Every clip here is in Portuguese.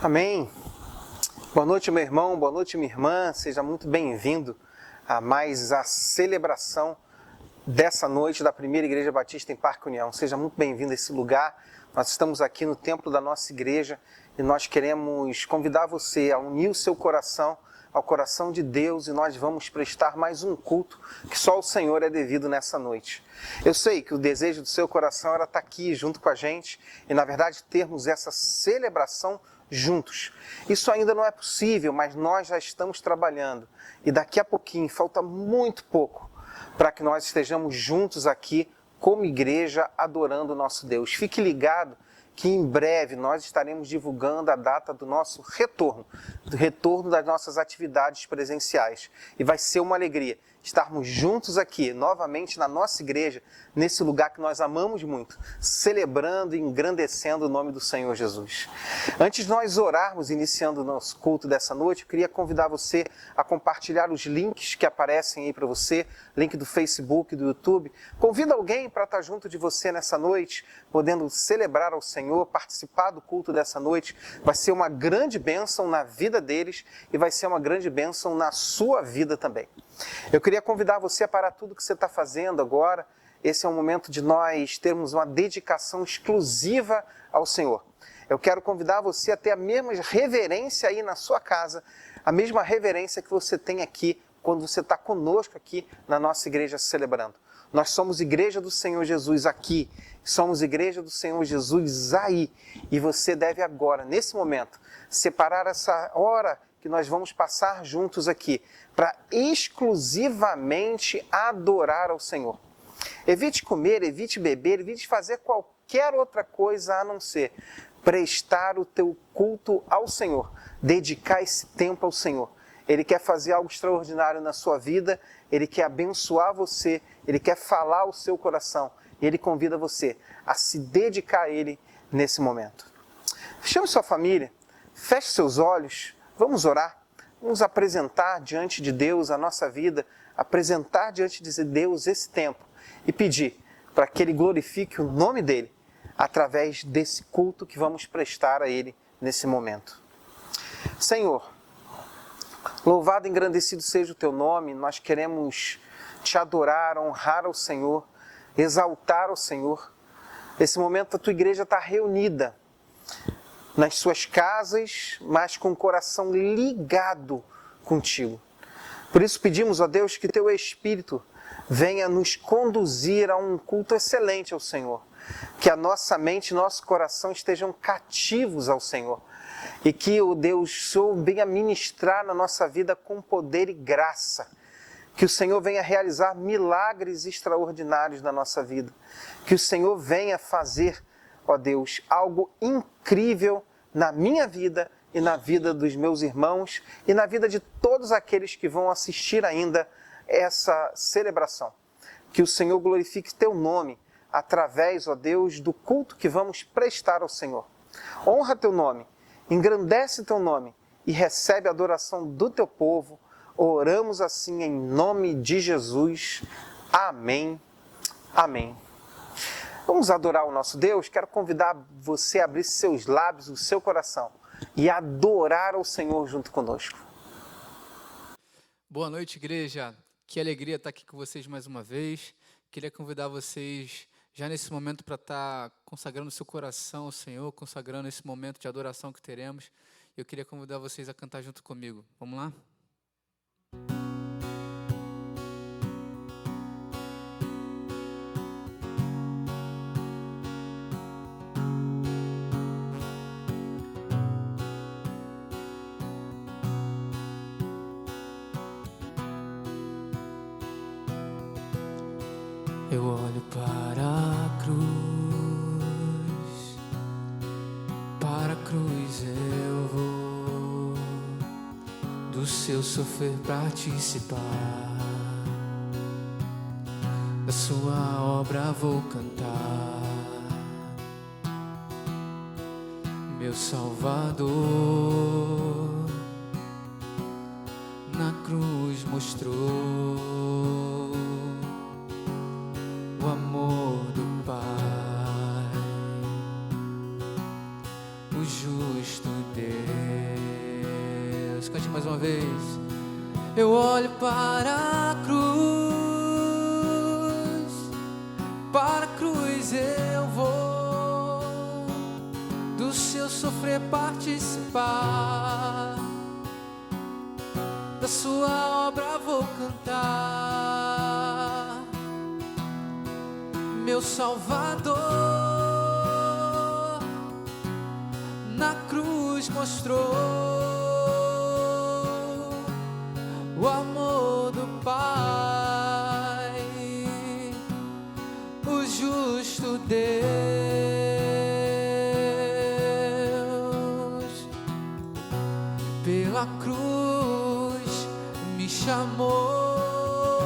Amém. Boa noite, meu irmão, boa noite, minha irmã. Seja muito bem-vindo a mais a celebração dessa noite da Primeira Igreja Batista em Parque União. Seja muito bem-vindo a esse lugar. Nós estamos aqui no templo da nossa igreja e nós queremos convidar você a unir o seu coração ao coração de Deus e nós vamos prestar mais um culto que só o Senhor é devido nessa noite. Eu sei que o desejo do seu coração era estar aqui junto com a gente e, na verdade, termos essa celebração juntos. Isso ainda não é possível, mas nós já estamos trabalhando e daqui a pouquinho, falta muito pouco, para que nós estejamos juntos aqui como igreja adorando o nosso Deus. Fique ligado que em breve nós estaremos divulgando a data do nosso retorno, do retorno das nossas atividades presenciais. E vai ser uma alegria estarmos juntos aqui, novamente na nossa igreja, nesse lugar que nós amamos muito, celebrando e engrandecendo o nome do Senhor Jesus. Antes de nós orarmos, iniciando o nosso culto dessa noite, eu queria convidar você a compartilhar os links que aparecem aí para você, link do Facebook, do YouTube. Convida alguém para estar junto de você nessa noite, podendo celebrar ao Senhor, participar do culto dessa noite. Vai ser uma grande bênção na vida deles e vai ser uma grande bênção na sua vida também. Eu queria convidar você a parar tudo que você está fazendo agora. Esse é um momento de nós termos uma dedicação exclusiva ao Senhor. Eu quero convidar você a ter a mesma reverência aí na sua casa, a mesma reverência que você tem aqui quando você está conosco aqui na nossa igreja celebrando. Nós somos igreja do Senhor Jesus aqui, somos igreja do Senhor Jesus aí. E você deve agora, nesse momento, separar essa hora que nós vamos passar juntos aqui, para exclusivamente adorar ao Senhor. Evite comer, evite beber, evite fazer qualquer outra coisa a não ser prestar o teu culto ao Senhor, dedicar esse tempo ao Senhor. Ele quer fazer algo extraordinário na sua vida, Ele quer abençoar você, Ele quer falar ao seu coração, e Ele convida você a se dedicar a Ele nesse momento. Chame sua família, feche seus olhos, vamos orar. Vamos apresentar diante de Deus a nossa vida, apresentar diante de Deus esse tempo e pedir para que Ele glorifique o nome dEle através desse culto que vamos prestar a Ele nesse momento. Senhor, louvado e engrandecido seja o Teu nome, nós queremos Te adorar, honrar ao Senhor, exaltar ao Senhor. Nesse momento a Tua igreja está reunida nas suas casas, mas com o coração ligado contigo. Por isso pedimos, ó Deus, que Teu Espírito venha nos conduzir a um culto excelente ao Senhor. Que a nossa mente e nosso coração estejam cativos ao Senhor. E que, ó Deus, o Senhor venha ministrar na nossa vida com poder e graça. Que o Senhor venha realizar milagres extraordinários na nossa vida. Que o Senhor venha fazer, ó Deus, algo incrível na minha vida e na vida dos meus irmãos e na vida de todos aqueles que vão assistir ainda essa celebração. Que o Senhor glorifique Teu nome através, ó Deus, do culto que vamos prestar ao Senhor. Honra Teu nome, engrandece Teu nome e recebe a adoração do Teu povo. Oramos assim em nome de Jesus. Amém. Amém. Vamos adorar o nosso Deus? Quero convidar você a abrir seus lábios, o seu coração e adorar ao Senhor junto conosco. Boa noite, igreja. Que alegria estar aqui com vocês mais uma vez. Queria convidar vocês já nesse momento para estar consagrando seu coração ao Senhor, consagrando esse momento de adoração que teremos. Eu queria convidar vocês a cantar junto comigo. Vamos lá? Eu olho para a cruz eu vou, do seu sofrer participar, da sua obra vou cantar, meu Salvador, na cruz mostrou o amor do Pai, o justo Deus. Eu olho para a cruz eu vou, do seu sofrer participar, da sua obra vou cantar. Meu Salvador na cruz mostrou o amor do Pai, o justo Deus. Pela cruz me chamou,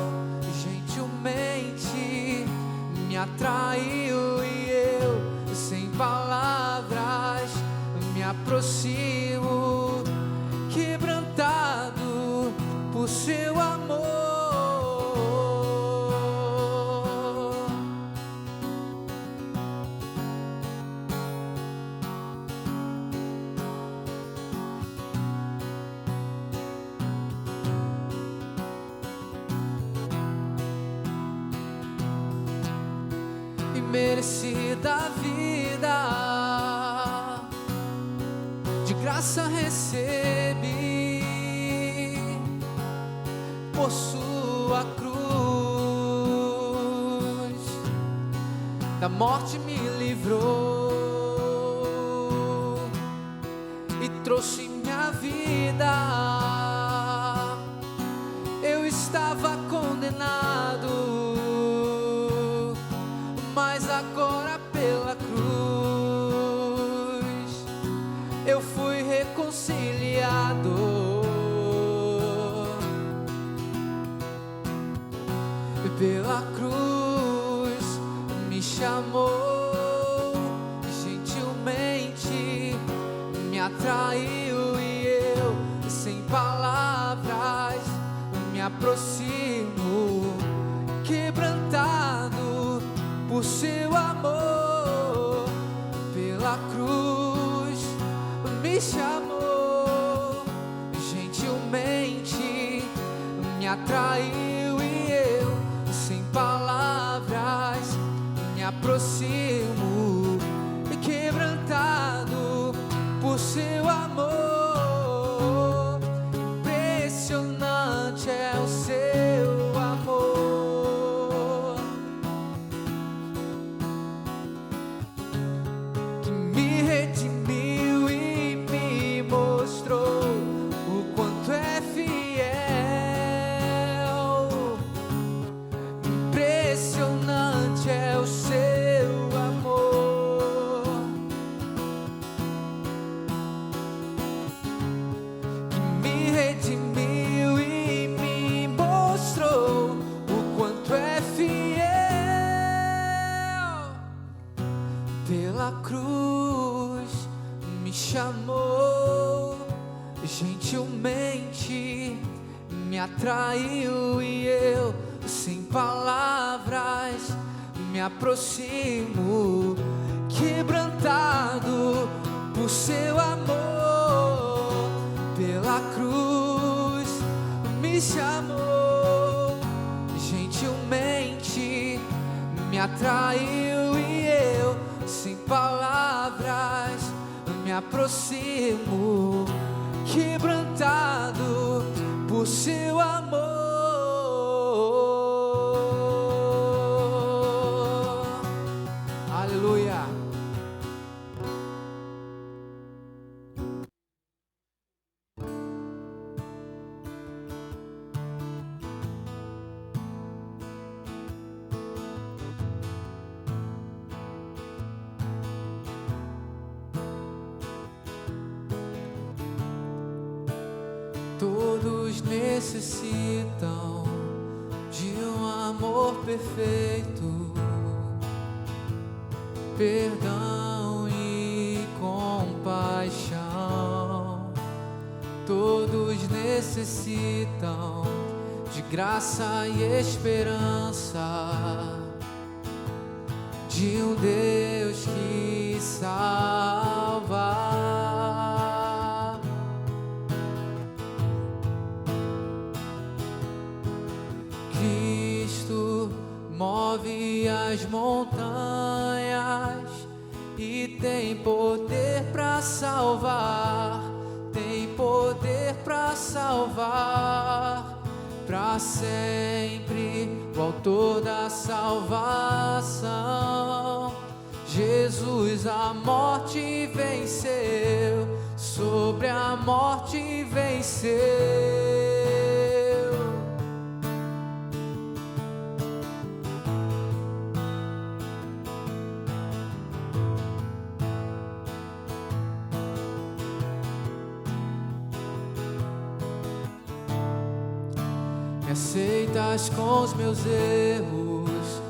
gentilmente me atraiu e eu, sem palavras, me aproximo, quebrantado por seu amor. Merecida vida, de graça recebi, por sua cruz, da morte me livrou e trouxe minha vida. Eu estava condenado, mas agora pela cruz eu fui reconciliado. E pela cruz me chamou, gentilmente me atraiu e eu, sem palavras, me aproximo, quebrantado por seu amor. Pela cruz me chamou, gentilmente me atraiu e eu, sem palavras, me aproximo, quebrantado por seu amor. Impressionante é o seu amor, que me redimiu e me mostrou o quanto é fiel. Impressionante é o seu amor, que me redimiu e me mostrou o quanto é fiel. Pela cruz me chamou, gentilmente me atraiu e eu, sem palavras, me aproximo, quebrantado por seu amor. Pela cruz me chamou, gentilmente me atraiu e eu, sem palavras, me aproximo, quebrantado por seu amor. Aleluia. Todos necessitam de um amor perfeito, perdão e compaixão. Todos necessitam de graça e esperança, de um Deus que salva. move as montanhas e tem poder para salvar, tem poder para salvar, para sempre, o autor da salvação. Jesus a morte venceu, sobre a morte venceu. Me aceitas com os meus erros,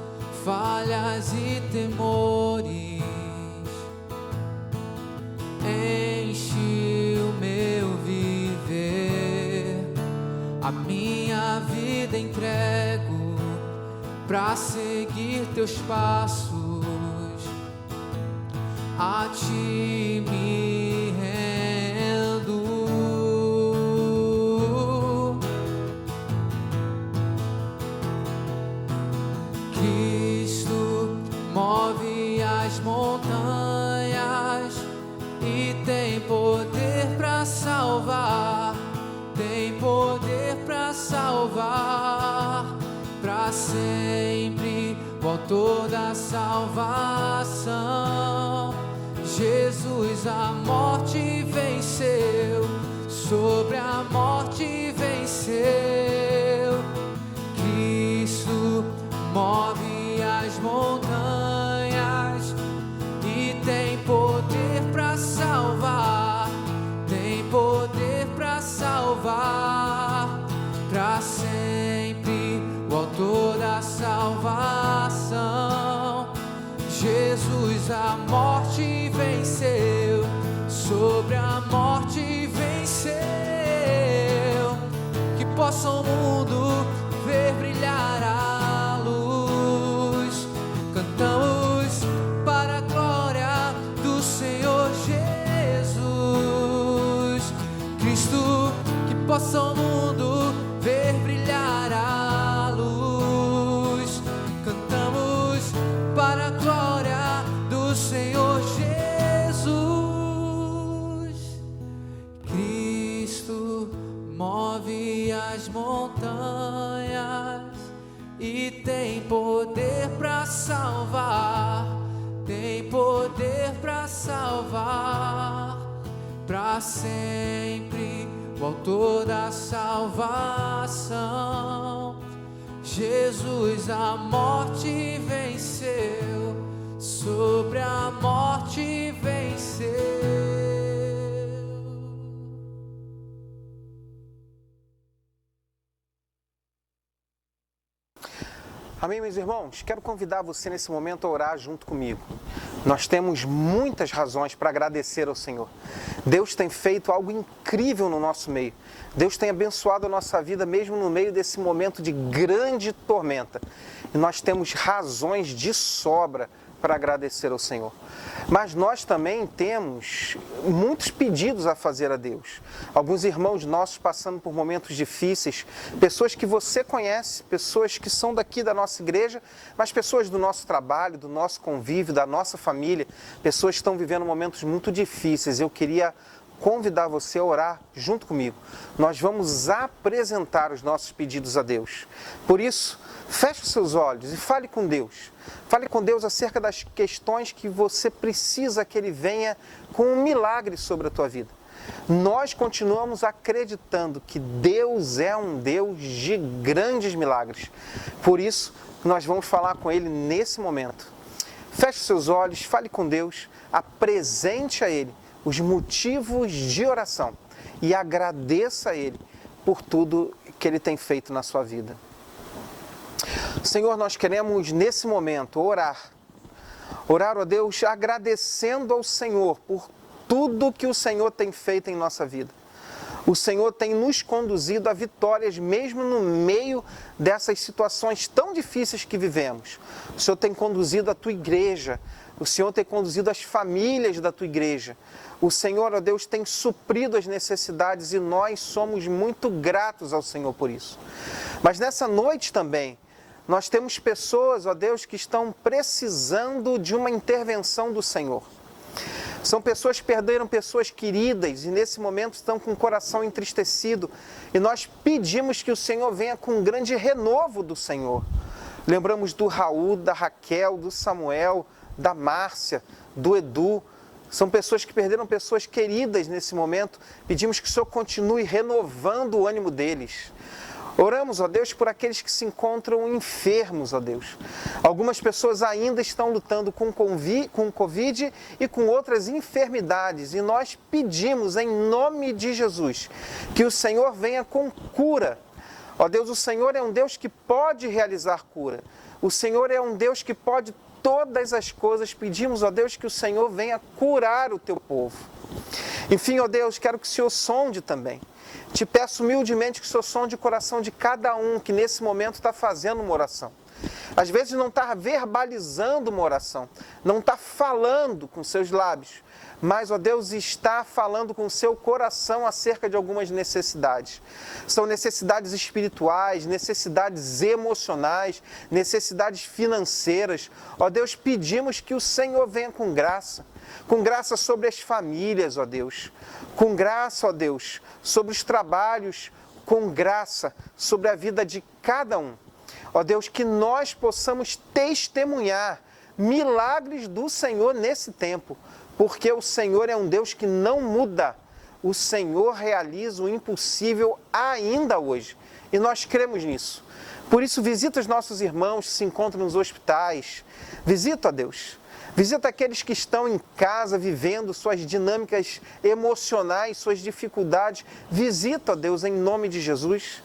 falhas e temores. Enche o meu viver, a minha vida entrego pra seguir teus passos. A ti me rendo. Cristo move as montanhas e tem poder para salvar, tem poder para salvar, para sempre, o autor da salvação. Jesus a morte venceu, sobre a morte venceu. Cristo move as montanhas e tem poder para salvar, tem poder para salvar, para sempre, o autor da salvação. Jesus a morte venceu, sobre a morte venceu. Que possa o mundo ver brilhar a luz. Cantamos para a glória do Senhor Jesus. Cristo, que possa o mundo ver brilhar a luz. Cantamos para a glória do Senhor Jesus. Cristo move as montanhas e tem poder para salvar, tem poder para salvar, para sempre, o autor da salvação. Jesus a morte venceu, sobre a morte venceu. Amém, meus irmãos? Quero convidar você nesse momento a orar junto comigo. Nós temos muitas razões para agradecer ao Senhor. Deus tem feito algo incrível no nosso meio. Deus tem abençoado a nossa vida mesmo no meio desse momento de grande tormenta. E nós temos razões de sobra para agradecer ao Senhor. Mas nós também temos muitos pedidos a fazer a Deus. Alguns irmãos nossos passando por momentos difíceis, pessoas que você conhece, pessoas que são daqui da nossa igreja, mas pessoas do nosso trabalho, do nosso convívio, da nossa família, pessoas que estão vivendo momentos muito difíceis. Eu queria convidar você a orar junto comigo. Nós vamos apresentar os nossos pedidos a Deus. Por isso, feche os seus olhos e fale com Deus. Fale com Deus acerca das questões que você precisa que Ele venha com um milagre sobre a tua vida. Nós continuamos acreditando que Deus é um Deus de grandes milagres. Por isso, nós vamos falar com Ele nesse momento. Feche os seus olhos, fale com Deus, apresente a Ele os motivos de oração e agradeça a Ele por tudo que Ele tem feito na sua vida. Senhor, nós queremos nesse momento orar, ó Deus, agradecendo ao Senhor por tudo que o Senhor tem feito em nossa vida. O Senhor tem nos conduzido a vitórias mesmo no meio dessas situações tão difíceis que vivemos. O Senhor tem conduzido a tua igreja, o Senhor tem conduzido as famílias da tua igreja. O Senhor, ó Deus, tem suprido as necessidades e nós somos muito gratos ao Senhor por isso. Mas nessa noite também, nós temos pessoas, ó Deus, que estão precisando de uma intervenção do Senhor. São pessoas que perderam pessoas queridas e nesse momento estão com o coração entristecido. E nós pedimos que o Senhor venha com um grande renovo do Senhor. Lembramos do Raul, da Raquel, do Samuel, da Márcia, do Edu. São pessoas que perderam pessoas queridas nesse momento. Pedimos que o Senhor continue renovando o ânimo deles. Oramos, ó Deus, por aqueles que se encontram enfermos, ó Deus. Algumas pessoas ainda estão lutando com Covid e com outras enfermidades. E nós pedimos, em nome de Jesus, que o Senhor venha com cura. Ó Deus, o Senhor é um Deus que pode realizar cura. O Senhor é um Deus que pode todas as coisas. Pedimos, ó Deus, que o Senhor venha curar o teu povo. Enfim, ó Deus, quero que o Senhor sonde também. Te peço humildemente que o Senhor sonde o coração de cada um que nesse momento está fazendo uma oração. Às vezes não está verbalizando uma oração, não está falando com seus lábios, mas, ó Deus, está falando com o seu coração acerca de algumas necessidades. São necessidades espirituais, necessidades emocionais, necessidades financeiras. Ó Deus, pedimos que o Senhor venha com graça sobre as famílias, ó Deus. Com graça, ó Deus, sobre os trabalhos, com graça sobre a vida de cada um. Ó Deus, que nós possamos testemunhar milagres do Senhor nesse tempo, porque o Senhor é um Deus que não muda. O Senhor realiza o impossível ainda hoje, e nós cremos nisso. Por isso, visita os nossos irmãos que se encontram nos hospitais. Visita, ó Deus. Visita aqueles que estão em casa vivendo suas dinâmicas emocionais, suas dificuldades. Visita, ó Deus, em nome de Jesus.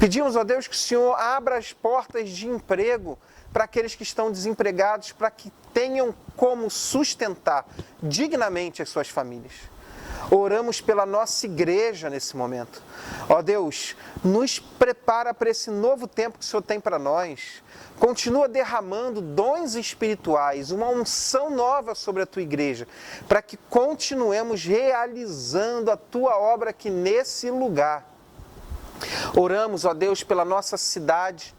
Pedimos, ó Deus, que o Senhor abra as portas de emprego para aqueles que estão desempregados, para que tenham como sustentar dignamente as suas famílias. Oramos pela nossa igreja nesse momento. Ó Deus, nos prepara para esse novo tempo que o Senhor tem para nós. Continua derramando dons espirituais, uma unção nova sobre a tua igreja, para que continuemos realizando a tua obra aqui nesse lugar. Oramos, ó Deus, pela nossa cidade,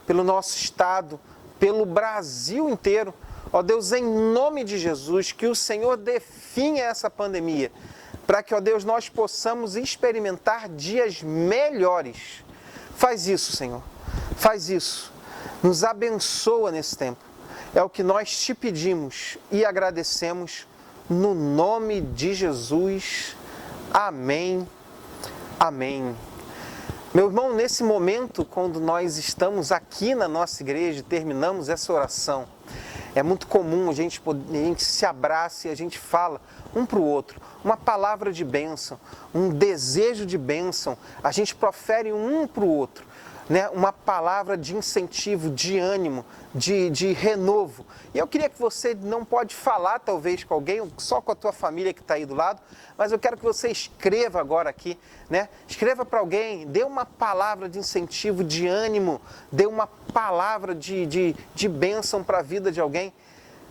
pelo nosso estado, pelo Brasil inteiro. Ó Deus, em nome de Jesus, que o Senhor definha essa pandemia, para que, ó Deus, nós possamos experimentar dias melhores. Faz isso, Senhor. Faz isso. Nos abençoa nesse tempo. É o que nós te pedimos e agradecemos no nome de Jesus. Amém. Amém. Meu irmão, nesse momento, quando nós estamos aqui na nossa igreja, terminamos essa oração, é muito comum a gente se abraça e a gente fala um para o outro, uma palavra de bênção, um desejo de bênção, a gente profere um para o outro, né? Uma palavra de incentivo, de ânimo, de renovo. E eu queria que você não pode falar talvez com alguém, só com a tua família que está aí do lado, mas eu quero que você escreva agora aqui, né? Escreva para alguém, dê uma palavra de incentivo, de ânimo, dê uma palavra de bênção para a vida de alguém.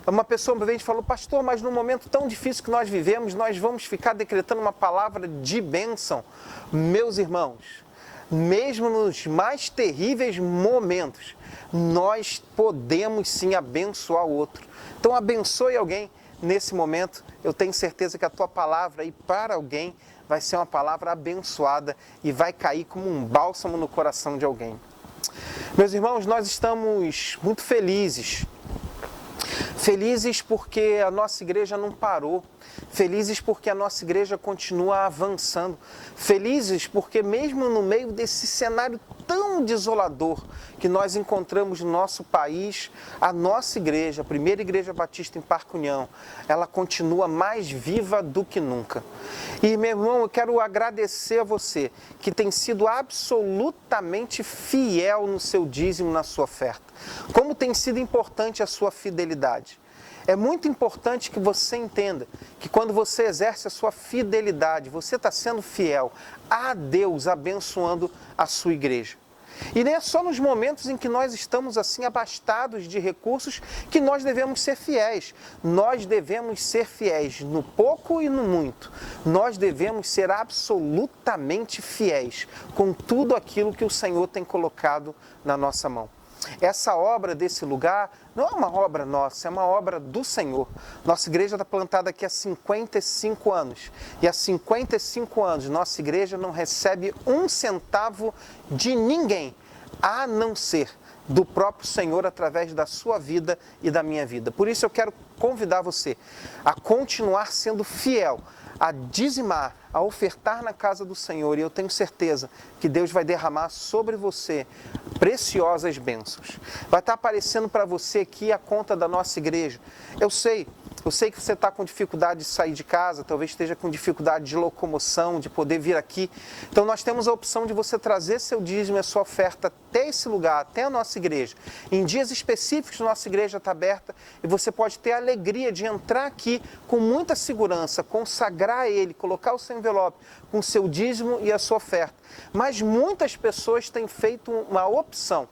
Uma pessoa uma vez falou: pastor, mas num momento tão difícil que nós vivemos, nós vamos ficar decretando uma palavra de bênção. Meus irmãos, mesmo nos mais terríveis momentos, nós podemos sim abençoar o outro. Então abençoe alguém nesse momento. Eu tenho certeza que a tua palavra aí para alguém vai ser uma palavra abençoada e vai cair como um bálsamo no coração de alguém. Meus irmãos, nós estamos muito felizes. Felizes porque a nossa igreja não parou. Felizes porque a nossa igreja continua avançando. Felizes porque mesmo no meio desse cenário tão desolador que nós encontramos no nosso país, a nossa igreja, a primeira igreja batista em Parque União, ela continua mais viva do que nunca. E, meu irmão, eu quero agradecer a você que tem sido absolutamente fiel no seu dízimo, na sua oferta. Como tem sido importante a sua fidelidade. É muito importante que você entenda que quando você exerce a sua fidelidade, você está sendo fiel a Deus, abençoando a sua igreja. E não é só nos momentos em que nós estamos assim abastados de recursos que nós devemos ser fiéis. Nós devemos ser fiéis no pouco e no muito. Nós devemos ser absolutamente fiéis com tudo aquilo que o Senhor tem colocado na nossa mão. Essa obra desse lugar não é uma obra nossa, é uma obra do Senhor. Nossa igreja está plantada aqui há 55 anos. E há 55 anos, nossa igreja não recebe um centavo de ninguém, a não ser do próprio Senhor através da sua vida e da minha vida. Por isso eu quero convidar você a continuar sendo fiel, a dizimar, a ofertar na casa do Senhor, e eu tenho certeza que Deus vai derramar sobre você preciosas bênçãos. Vai estar aparecendo para você aqui a conta da nossa igreja. Eu sei que você está com dificuldade de sair de casa, talvez esteja com dificuldade de locomoção, de poder vir aqui. Então nós temos a opção de você trazer seu dízimo e a sua oferta até esse lugar, até a nossa igreja. Em dias específicos, nossa igreja está aberta e você pode ter a alegria de entrar aqui com muita segurança, consagrar Ele, colocar o seu envelope com o seu dízimo e a sua oferta. Mas muitas pessoas têm feito uma opção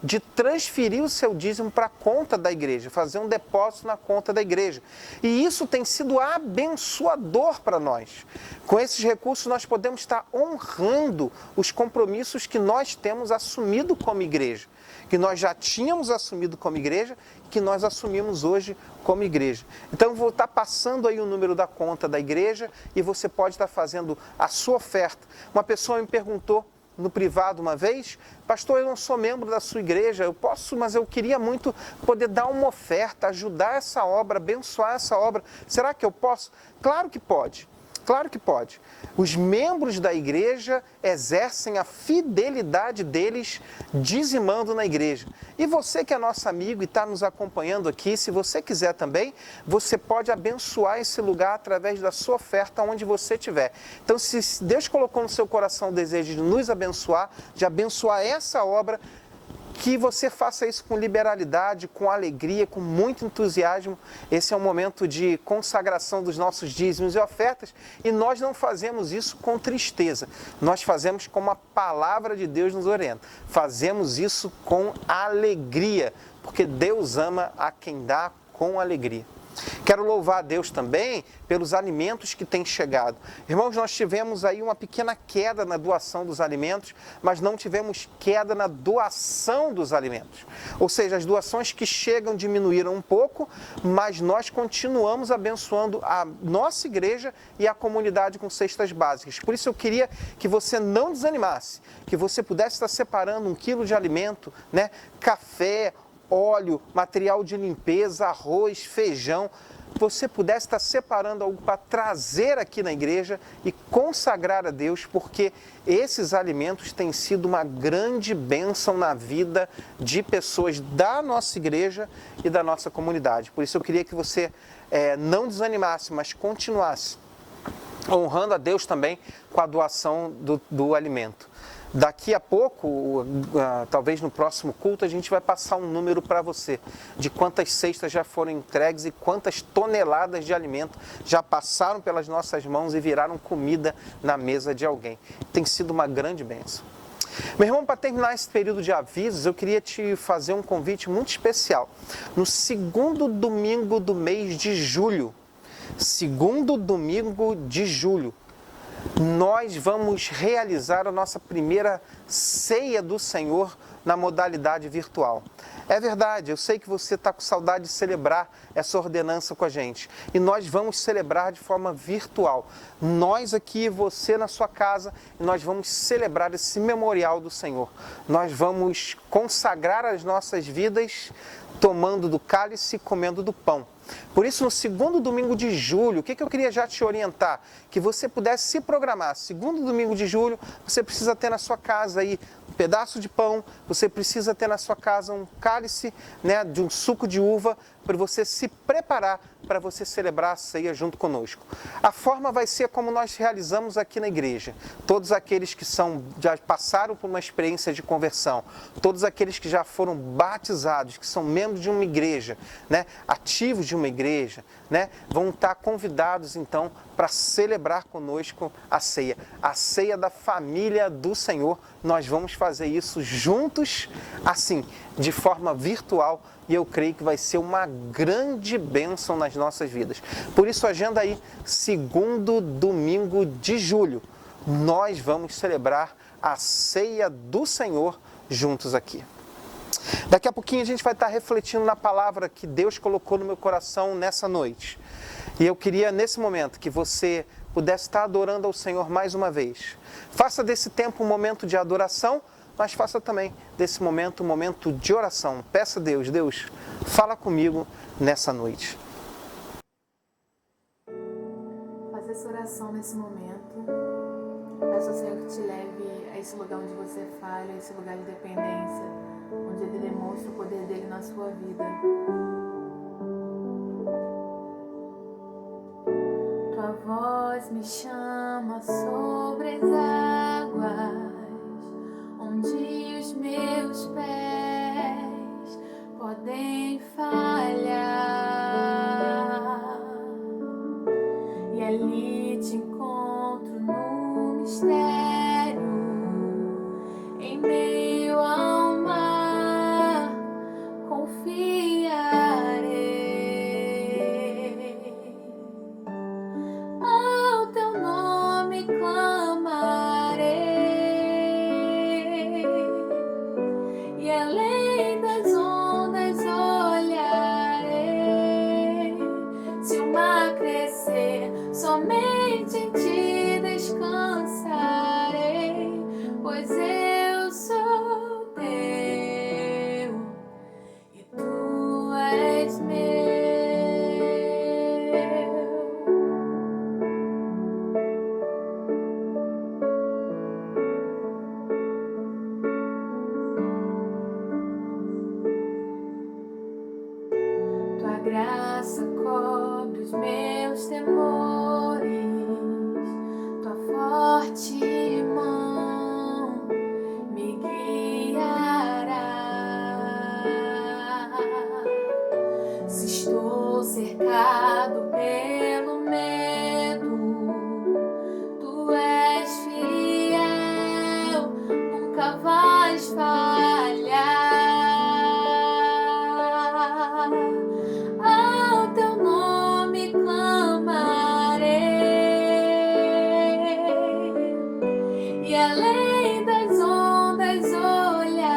de transferir o seu dízimo para a conta da igreja, fazer um depósito na conta da igreja. E isso tem sido abençoador para nós. Com esses recursos nós podemos estar honrando os compromissos que nós temos assumido como igreja, que nós já tínhamos assumido como igreja, que nós assumimos hoje como igreja. Então eu vou estar passando aí o número da conta da igreja e você pode estar fazendo a sua oferta. Uma pessoa me perguntou no privado uma vez: pastor, eu não sou membro da sua igreja, eu posso, mas eu queria muito poder dar uma oferta, ajudar essa obra, abençoar essa obra. Será que eu posso? Claro que pode. Claro que pode. Os membros da igreja exercem a fidelidade deles dizimando na igreja. E você que é nosso amigo e está nos acompanhando aqui, se você quiser também, você pode abençoar esse lugar através da sua oferta onde você estiver. Então, se Deus colocou no seu coração o desejo de nos abençoar, de abençoar essa obra, que você faça isso com liberalidade, com alegria, com muito entusiasmo. Esse é um momento de consagração dos nossos dízimos e ofertas, e nós não fazemos isso com tristeza. Nós fazemos como a palavra de Deus nos orienta. Fazemos isso com alegria, porque Deus ama a quem dá com alegria. Quero louvar a Deus também pelos alimentos que têm chegado. Irmãos, nós tivemos aí uma pequena queda na doação dos alimentos, mas não tivemos queda na doação dos alimentos. Ou seja, as doações que chegam diminuíram um pouco, mas nós continuamos abençoando a nossa igreja e a comunidade com cestas básicas. Por isso eu queria que você não desanimasse, que você pudesse estar separando 1 quilo de alimento, café, óleo, material de limpeza, arroz, feijão, você pudesse estar separando algo para trazer aqui na igreja e consagrar a Deus, porque esses alimentos têm sido uma grande bênção na vida de pessoas da nossa igreja e da nossa comunidade. Por isso eu queria que você não desanimasse, mas continuasse honrando a Deus também com a doação do alimento. Daqui a pouco, talvez no próximo culto, a gente vai passar um número para você de quantas cestas já foram entregues e quantas toneladas de alimento já passaram pelas nossas mãos e viraram comida na mesa de alguém. Tem sido uma grande bênção. Meu irmão, para terminar esse período de avisos, eu queria te fazer um convite muito especial. No segundo domingo do mês de julho, nós vamos realizar a nossa primeira ceia do Senhor na modalidade virtual. É verdade, eu sei que você está com saudade de celebrar essa ordenança com a gente. E nós vamos celebrar de forma virtual. Nós aqui, você na sua casa, e nós vamos celebrar esse memorial do Senhor. Nós vamos consagrar as nossas vidas tomando do cálice e comendo do pão. Por isso, no segundo domingo de julho, o que eu queria já te orientar? Que você pudesse se programar. Segundo domingo de julho, você precisa ter na sua casa aí um pedaço de pão, você precisa ter na sua casa um cálice, de um suco de uva, para você se preparar para você celebrar a ceia junto conosco. A forma vai ser como nós realizamos aqui na igreja. Todos aqueles que já passaram por uma experiência de conversão, todos aqueles que já foram batizados, que são membros de uma igreja, ativos de uma igreja, vão estar convidados então para celebrar conosco a ceia da família do Senhor. Nós vamos fazer isso juntos, assim, de forma virtual, e eu creio que vai ser uma grande bênção nas nossas vidas. Por isso, agenda aí, segundo domingo de julho, nós vamos celebrar a ceia do Senhor juntos aqui. Daqui a pouquinho a gente vai estar refletindo na palavra que Deus colocou no meu coração nessa noite. E eu queria, nesse momento, que você pudesse estar adorando ao Senhor mais uma vez. Faça desse tempo um momento de adoração, mas faça também desse momento um momento de oração. Peça a Deus, Deus, fala comigo nessa noite. Faz essa oração nesse momento. Peço ao Senhor que te leve a esse lugar onde você falha, a esse lugar de dependência, onde Ele demonstra o poder dEle na sua vida. Tua voz me chama sobre as águas, onde os meus pés podem falhar. E ali te encontro no mistério, em meio ao mar, confiarei. Ao teu nome clamarei, e além das ondas olharei. Se o mar crescer, somente em ti descansarei, pois eu sou teu e tu és meu. Tua graça cobre os meus temores, tua forte mão me guiará. Se estou cercado pelo medo, tu és fiel, nunca vais falhar. Ao teu nome clamarei, e além das ondas olharei.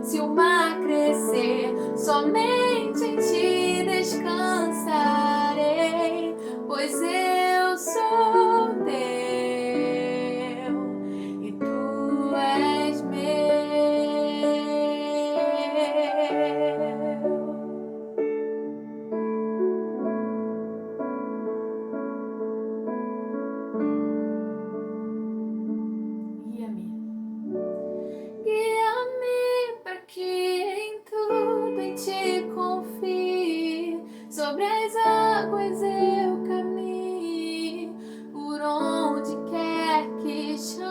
Se o mar crescer, somente em ti descansarei, pois eu sou teu e tu és meu. Guia-me para que em tudo em ti confie, sobre as águas eu caminhe, por onde quer que chames.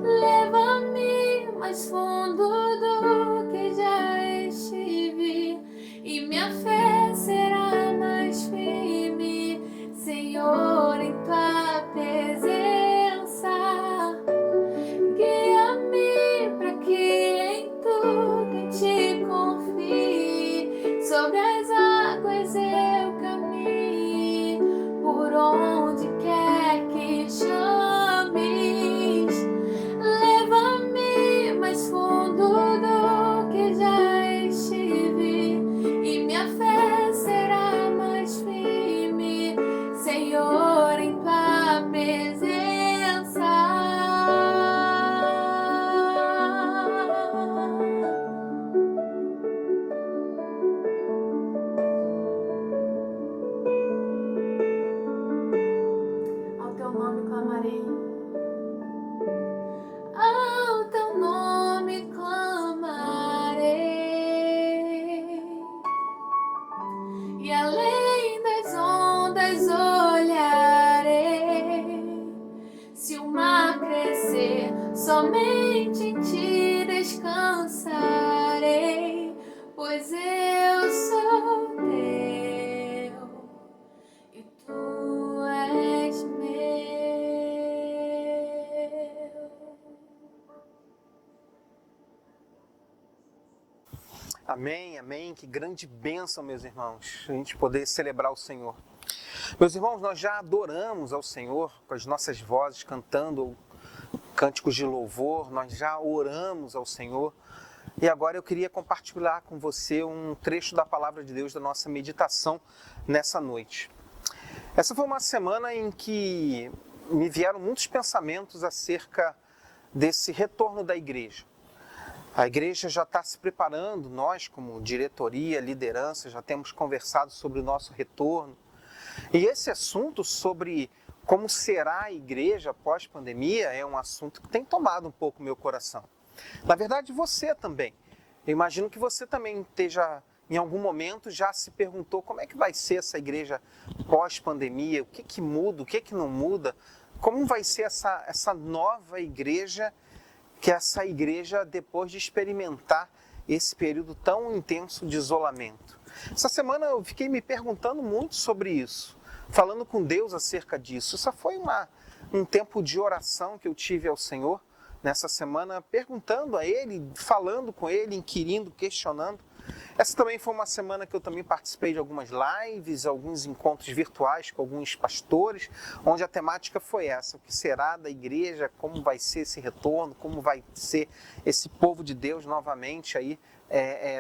Leva-me mais fundo do que já estive, e minha fé será mais firme, Senhor, em tua presença. Guia-me para que em tudo em ti confie, sobre as águas eu caminhe, por onde quer que chames. Leva-me mais fundo do que já estive, e minha fé será mais firme, Senhor, em tua presença. Ao teu nome clamarei, ao teu nome clamarei, e além das ondas olharei. Se o mar crescer, somente em ti descansarei, pois eu sou teu e tu és meu. Amém, amém. Que grande bênção, meus irmãos, a gente poder celebrar o Senhor. Meus irmãos, nós já adoramos ao Senhor com as nossas vozes, cantando cânticos de louvor, nós já oramos ao Senhor. E agora eu queria compartilhar com você um trecho da Palavra de Deus, da nossa meditação nessa noite. Essa foi uma semana em que me vieram muitos pensamentos acerca desse retorno da igreja. A igreja já está se preparando, nós como diretoria, liderança, já temos conversado sobre o nosso retorno. E esse assunto sobre como será a igreja pós-pandemia é um assunto que tem tomado um pouco o meu coração. Na verdade, você também. Eu imagino que você também esteja, em algum momento, já se perguntou como é que vai ser essa igreja pós-pandemia, o que muda, o que não muda, como vai ser essa nova igreja, que é essa igreja depois de experimentar esse período tão intenso de isolamento. Essa semana eu fiquei me perguntando muito sobre isso, falando com Deus acerca disso. Isso foi um tempo de oração que eu tive ao Senhor nessa semana, perguntando a Ele, falando com Ele, inquirindo, questionando. Essa também foi uma semana que eu também participei de algumas lives, alguns encontros virtuais com alguns pastores, onde a temática foi essa: o que será da igreja, como vai ser esse retorno, como vai ser esse povo de Deus novamente aí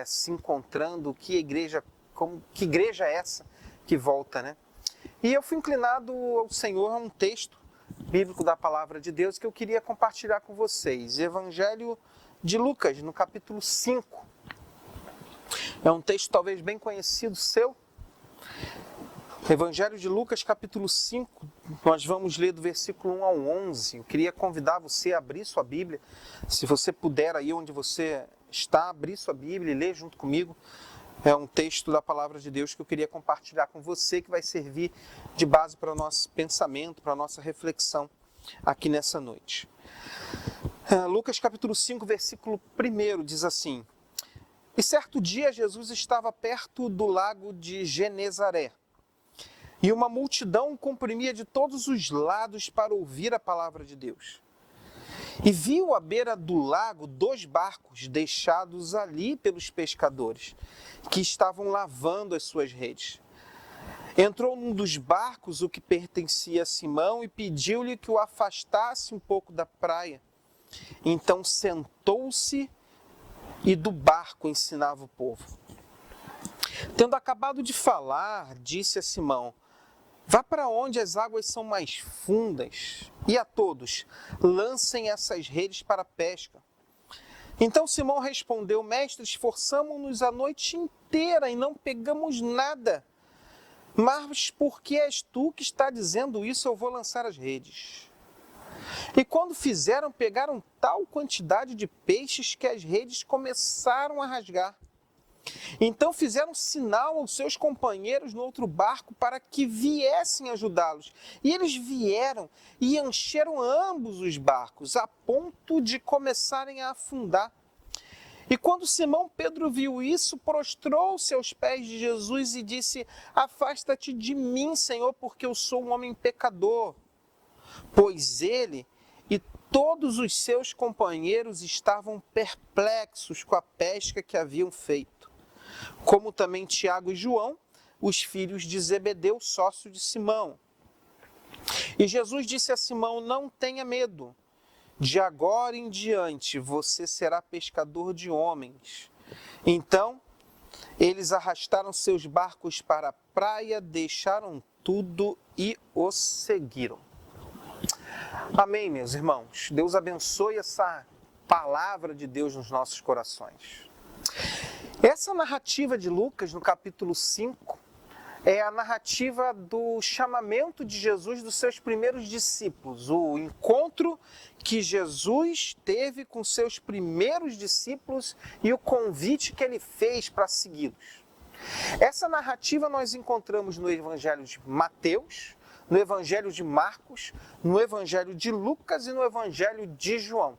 se encontrando, que igreja é essa que volta, né? E eu fui inclinado ao Senhor a um texto bíblico da Palavra de Deus que eu queria compartilhar com vocês. Evangelho de Lucas, no capítulo 5. É um texto talvez bem conhecido seu. Evangelho de Lucas, capítulo 5, nós vamos ler do versículo 1 ao 11. Eu queria convidar você a abrir sua Bíblia. Se você puder, aí onde você está, abrir sua Bíblia e ler junto comigo. É um texto da Palavra de Deus que eu queria compartilhar com você, que vai servir de base para o nosso pensamento, para a nossa reflexão aqui nessa noite. Lucas capítulo 5, versículo 1 diz assim: E certo dia Jesus estava perto do lago de Genezaré, e uma multidão o comprimia de todos os lados para ouvir a palavra de Deus. E viu à beira do lago 2 barcos deixados ali pelos pescadores, que estavam lavando as suas redes. Entrou num dos barcos, o que pertencia a Simão, e pediu-lhe que o afastasse um pouco da praia. Então sentou-se e do barco ensinava o povo. Tendo acabado de falar, disse a Simão: Vá para onde as águas são mais fundas, e a todos, lancem essas redes para a pesca. Então Simão respondeu: Mestre, esforçamo-nos a noite inteira e não pegamos nada. Mas porque és tu que está dizendo isso, eu vou lançar as redes. E quando fizeram, pegaram tal quantidade de peixes que as redes começaram a rasgar. Então fizeram sinal aos seus companheiros no outro barco para que viessem ajudá-los. E eles vieram e encheram ambos os barcos, a ponto de começarem a afundar. E quando Simão Pedro viu isso, prostrou-se aos pés de Jesus e disse: Afasta-te de mim, Senhor, porque eu sou um homem pecador. Pois ele e todos os seus companheiros estavam perplexos com a pesca que haviam feito, como também Tiago e João, os filhos de Zebedeu, sócio de Simão. E Jesus disse a Simão: Não tenha medo, de agora em diante você será pescador de homens. Então, eles arrastaram seus barcos para a praia, deixaram tudo e os seguiram. Amém, meus irmãos. Deus abençoe essa palavra de Deus nos nossos corações. Essa narrativa de Lucas, no capítulo 5, é a narrativa do chamamento de Jesus dos seus primeiros discípulos, o encontro que Jesus teve com seus primeiros discípulos e o convite que ele fez para segui-los. Essa narrativa nós encontramos no Evangelho de Mateus, no Evangelho de Marcos, no Evangelho de Lucas e no Evangelho de João.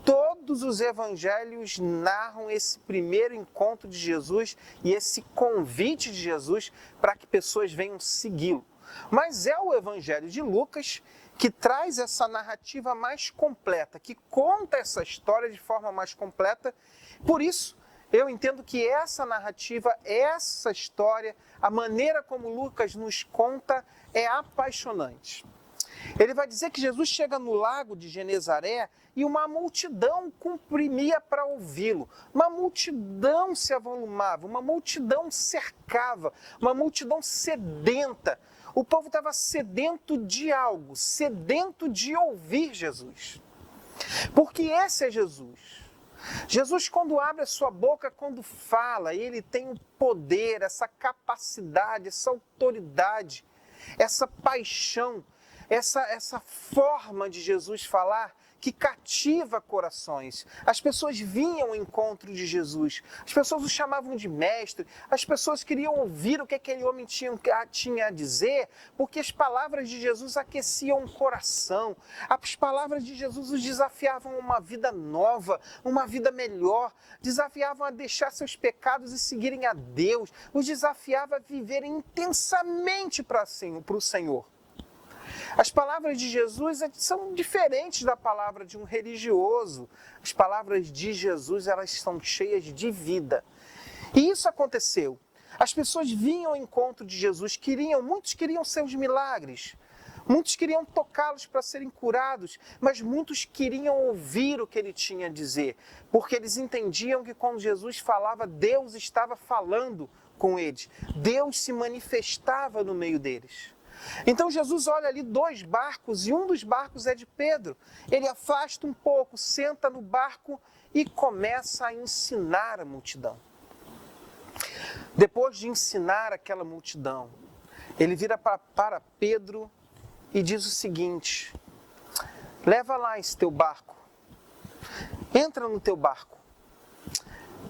Todos os evangelhos narram esse primeiro encontro de Jesus e esse convite de Jesus para que pessoas venham segui-lo. Mas é o Evangelho de Lucas que traz essa narrativa mais completa, que conta essa história de forma mais completa. Por isso, eu entendo que essa narrativa, essa história, a maneira como Lucas nos conta é apaixonante. Ele vai dizer que Jesus chega no lago de Genezaré e uma multidão comprimia para ouvi-lo. Uma multidão se avolumava, uma multidão cercava, uma multidão sedenta. O povo estava sedento de algo, sedento de ouvir Jesus. Porque esse é Jesus. Jesus, quando abre a sua boca, quando fala, ele tem o poder, essa capacidade, essa autoridade, essa paixão, essa forma de Jesus falar que cativa corações. As pessoas vinham ao encontro de Jesus, as pessoas o chamavam de mestre, as pessoas queriam ouvir o que aquele homem tinha a dizer, porque as palavras de Jesus aqueciam o coração, as palavras de Jesus os desafiavam a uma vida nova, uma vida melhor, desafiavam a deixar seus pecados e seguirem a Deus, os desafiavam a viverem intensamente para o Senhor. As palavras de Jesus são diferentes da palavra de um religioso. As palavras de Jesus, elas são cheias de vida. E isso aconteceu. As pessoas vinham ao encontro de Jesus, muitos queriam seus milagres, muitos queriam tocá-los para serem curados, mas muitos queriam ouvir o que ele tinha a dizer, porque eles entendiam que quando Jesus falava, Deus estava falando com eles. Deus se manifestava no meio deles. Então Jesus olha ali 2 barcos e um dos barcos é de Pedro. Ele afasta um pouco, senta no barco e começa a ensinar a multidão. Depois de ensinar aquela multidão, ele vira para Pedro e diz o seguinte: leva lá esse teu barco, entra no teu barco,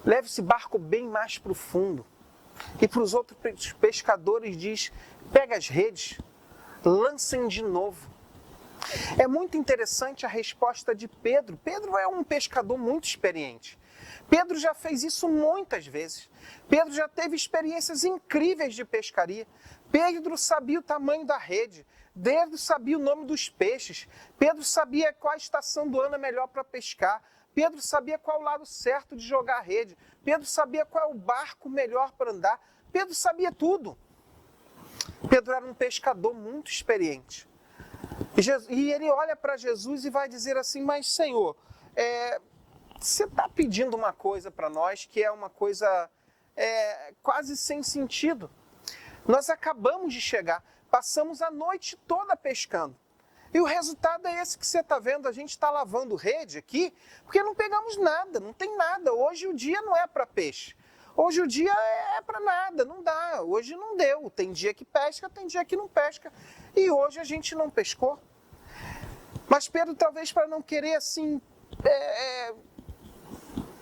leva esse barco bem mais profundo. E para os outros pescadores diz: pega as redes, lancem de novo. É muito interessante a resposta de Pedro. Pedro é um pescador muito experiente. Pedro já fez isso muitas vezes. Pedro já teve experiências incríveis de pescaria. Pedro sabia o tamanho da rede. Pedro sabia o nome dos peixes. Pedro sabia qual a estação do ano é melhor para pescar. Pedro sabia qual o lado certo de jogar a rede. Pedro sabia qual é o barco melhor para andar. Pedro sabia tudo. Pedro era um pescador muito experiente. E ele olha para Jesus e vai dizer assim: mas Senhor, você está pedindo uma coisa para nós que é uma coisa quase sem sentido. Nós acabamos de chegar, passamos a noite toda pescando. E o resultado é esse que você está vendo. A gente está lavando rede aqui porque não pegamos nada, não tem nada. Hoje o dia não é para peixe. Hoje o dia é para nada, não dá. Hoje não deu. Tem dia que pesca, tem dia que não pesca. E hoje a gente não pescou. Mas Pedro, talvez para não querer assim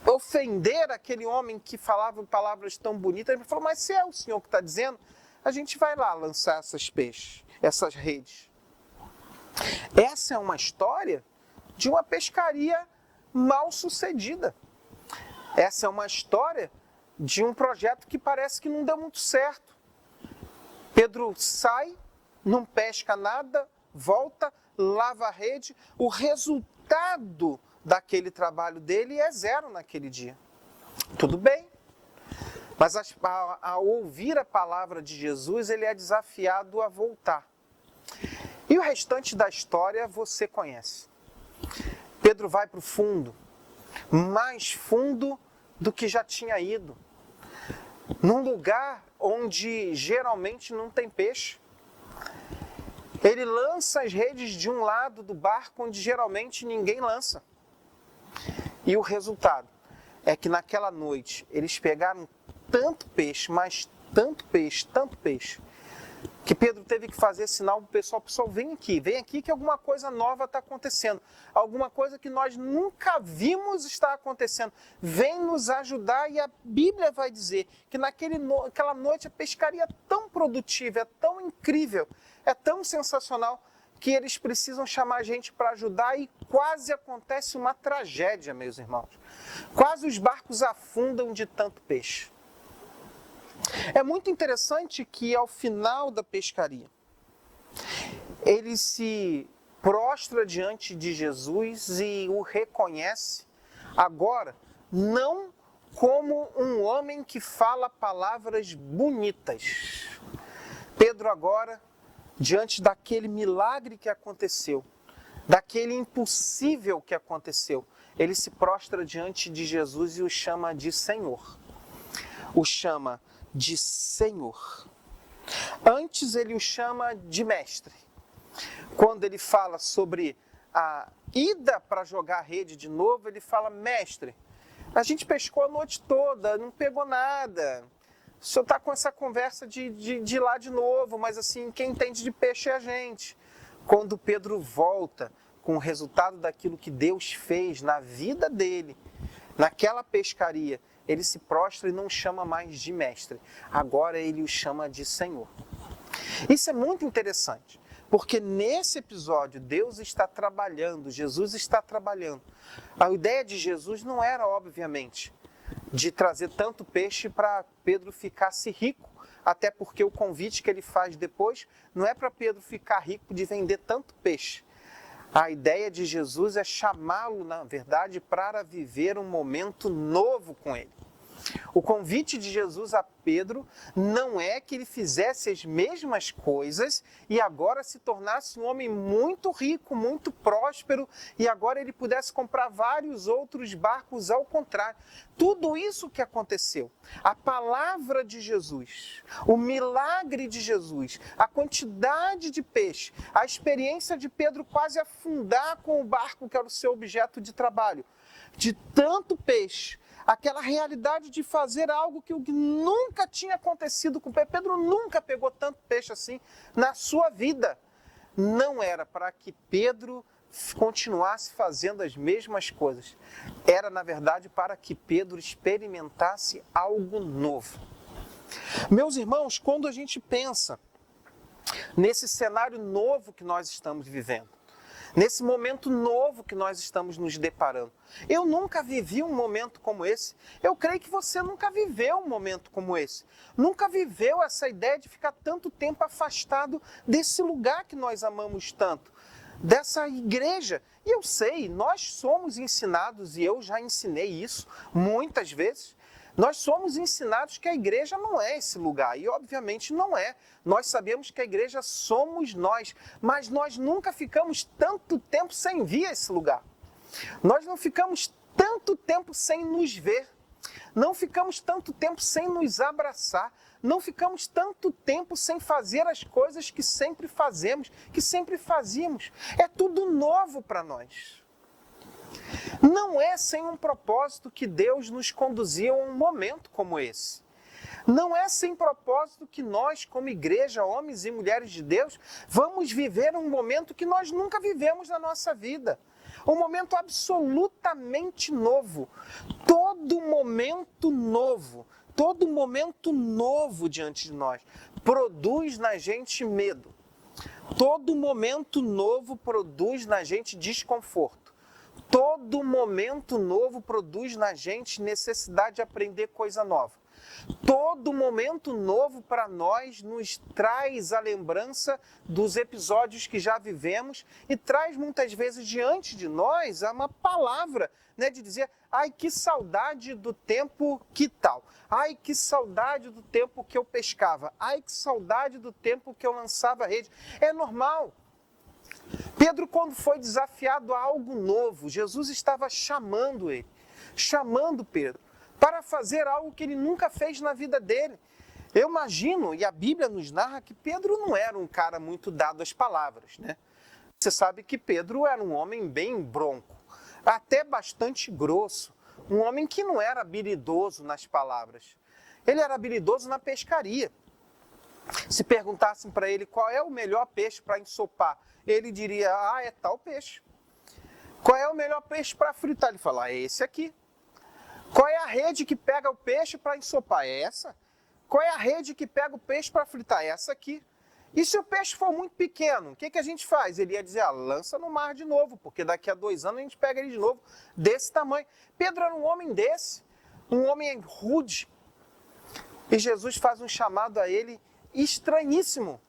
ofender aquele homem que falava palavras tão bonitas, ele falou: mas se é o Senhor que está dizendo, a gente vai lá lançar essas redes. Essa é uma história de uma pescaria mal sucedida. Essa é uma história de um projeto que parece que não deu muito certo. Pedro sai, não pesca nada, volta, lava a rede. O resultado daquele trabalho dele é 0 naquele dia. Tudo bem. Mas ao ouvir a palavra de Jesus, ele é desafiado a voltar. E o restante da história você conhece. Pedro vai para o fundo, mais fundo do que já tinha ido. Num lugar onde geralmente não tem peixe. Ele lança as redes de um lado do barco onde geralmente ninguém lança. E o resultado é que naquela noite eles pegaram tanto peixe, mas tanto peixe, que Pedro teve que fazer sinal para o pessoal: vem aqui que alguma coisa nova está acontecendo. Alguma coisa que nós nunca vimos está acontecendo. Vem nos ajudar. E a Bíblia vai dizer que naquela noite a pescaria é tão produtiva, é tão incrível, é tão sensacional, que eles precisam chamar a gente para ajudar e quase acontece uma tragédia, meus irmãos. Quase os barcos afundam de tanto peixe. É muito interessante que ao final da pescaria, ele se prostra diante de Jesus e o reconhece agora não como um homem que fala palavras bonitas. Pedro agora diante daquele milagre que aconteceu, daquele impossível que aconteceu, ele se prostra diante de Jesus e o chama de Senhor. O chama de Senhor. Antes ele o chama de mestre. Quando ele fala sobre a ida para jogar a rede de novo, ele fala: mestre, a gente pescou a noite toda, não pegou nada. O senhor está com essa conversa de ir lá de novo, mas assim, quem entende de peixe é a gente. Quando Pedro volta com o resultado daquilo que Deus fez na vida dele, naquela pescaria, ele se prostra e não chama mais de mestre. Agora ele o chama de Senhor. Isso é muito interessante, porque nesse episódio Deus está trabalhando, Jesus está trabalhando. A ideia de Jesus não era, obviamente, de trazer tanto peixe para Pedro ficasse rico, até porque o convite que ele faz depois não é para Pedro ficar rico de vender tanto peixe. A ideia de Jesus é chamá-lo, na verdade, para viver um momento novo com ele. O convite de Jesus a Pedro não é que ele fizesse as mesmas coisas e agora se tornasse um homem muito rico, muito próspero e agora ele pudesse comprar vários outros barcos. Ao contrário, tudo isso que aconteceu, a palavra de Jesus, o milagre de Jesus, a quantidade de peixe, a experiência de Pedro quase afundar com o barco que era o seu objeto de trabalho, de tanto peixe, aquela realidade de fazer algo que nunca tinha acontecido com Pedro. Pedro nunca pegou tanto peixe assim na sua vida. Não era para que Pedro continuasse fazendo as mesmas coisas. Era, na verdade, para que Pedro experimentasse algo novo. Meus irmãos, quando a gente pensa nesse cenário novo que nós estamos vivendo, nesse momento novo que nós estamos nos deparando. Eu nunca vivi um momento como esse. Eu creio que você nunca viveu um momento como esse. Nunca viveu essa ideia de ficar tanto tempo afastado desse lugar que nós amamos tanto, dessa igreja. E eu sei, nós somos ensinados, e eu já ensinei isso muitas vezes, nós somos ensinados que a igreja não é esse lugar, e obviamente não é. Nós sabemos que a igreja somos nós, mas nós nunca ficamos tanto tempo sem vir a esse lugar. Nós não ficamos tanto tempo sem nos ver, não ficamos tanto tempo sem nos abraçar, não ficamos tanto tempo sem fazer as coisas que sempre fazemos, que sempre fazíamos. É tudo novo para nós. Não é sem um propósito que Deus nos conduziu a um momento como esse. Não é sem propósito que nós, como igreja, homens e mulheres de Deus, vamos viver um momento que nós nunca vivemos na nossa vida. Um momento absolutamente novo. Todo momento novo diante de nós, produz na gente medo. Todo momento novo produz na gente desconforto. Todo momento novo produz na gente necessidade de aprender coisa nova. Todo momento novo para nós nos traz a lembrança dos episódios que já vivemos e traz muitas vezes diante de nós uma palavra, de dizer: ai, que saudade do tempo que tal. Ai, que saudade do tempo que eu pescava. Ai, que saudade do tempo que eu lançava a rede. É normal. Pedro, quando foi desafiado a algo novo, Jesus estava chamando Pedro, para fazer algo que ele nunca fez na vida dele. Eu imagino, e a Bíblia nos narra, que Pedro não era um cara muito dado às palavras, Você sabe que Pedro era um homem bem bronco, até bastante grosso, um homem que não era habilidoso nas palavras. Ele era habilidoso na pescaria. Se perguntassem para ele qual é o melhor peixe para ensopar, ele diria: é tal peixe. Qual é o melhor peixe para fritar? Ele fala: é esse aqui. Qual é a rede que pega o peixe para ensopar? É essa. Qual é a rede que pega o peixe para fritar? É essa aqui. E se o peixe for muito pequeno, o que a gente faz? Ele ia dizer: lança no mar de novo, porque daqui a 2 anos a gente pega ele de novo, desse tamanho. Pedro era um homem desse, um homem rude. E Jesus faz um chamado a ele estranhíssimo.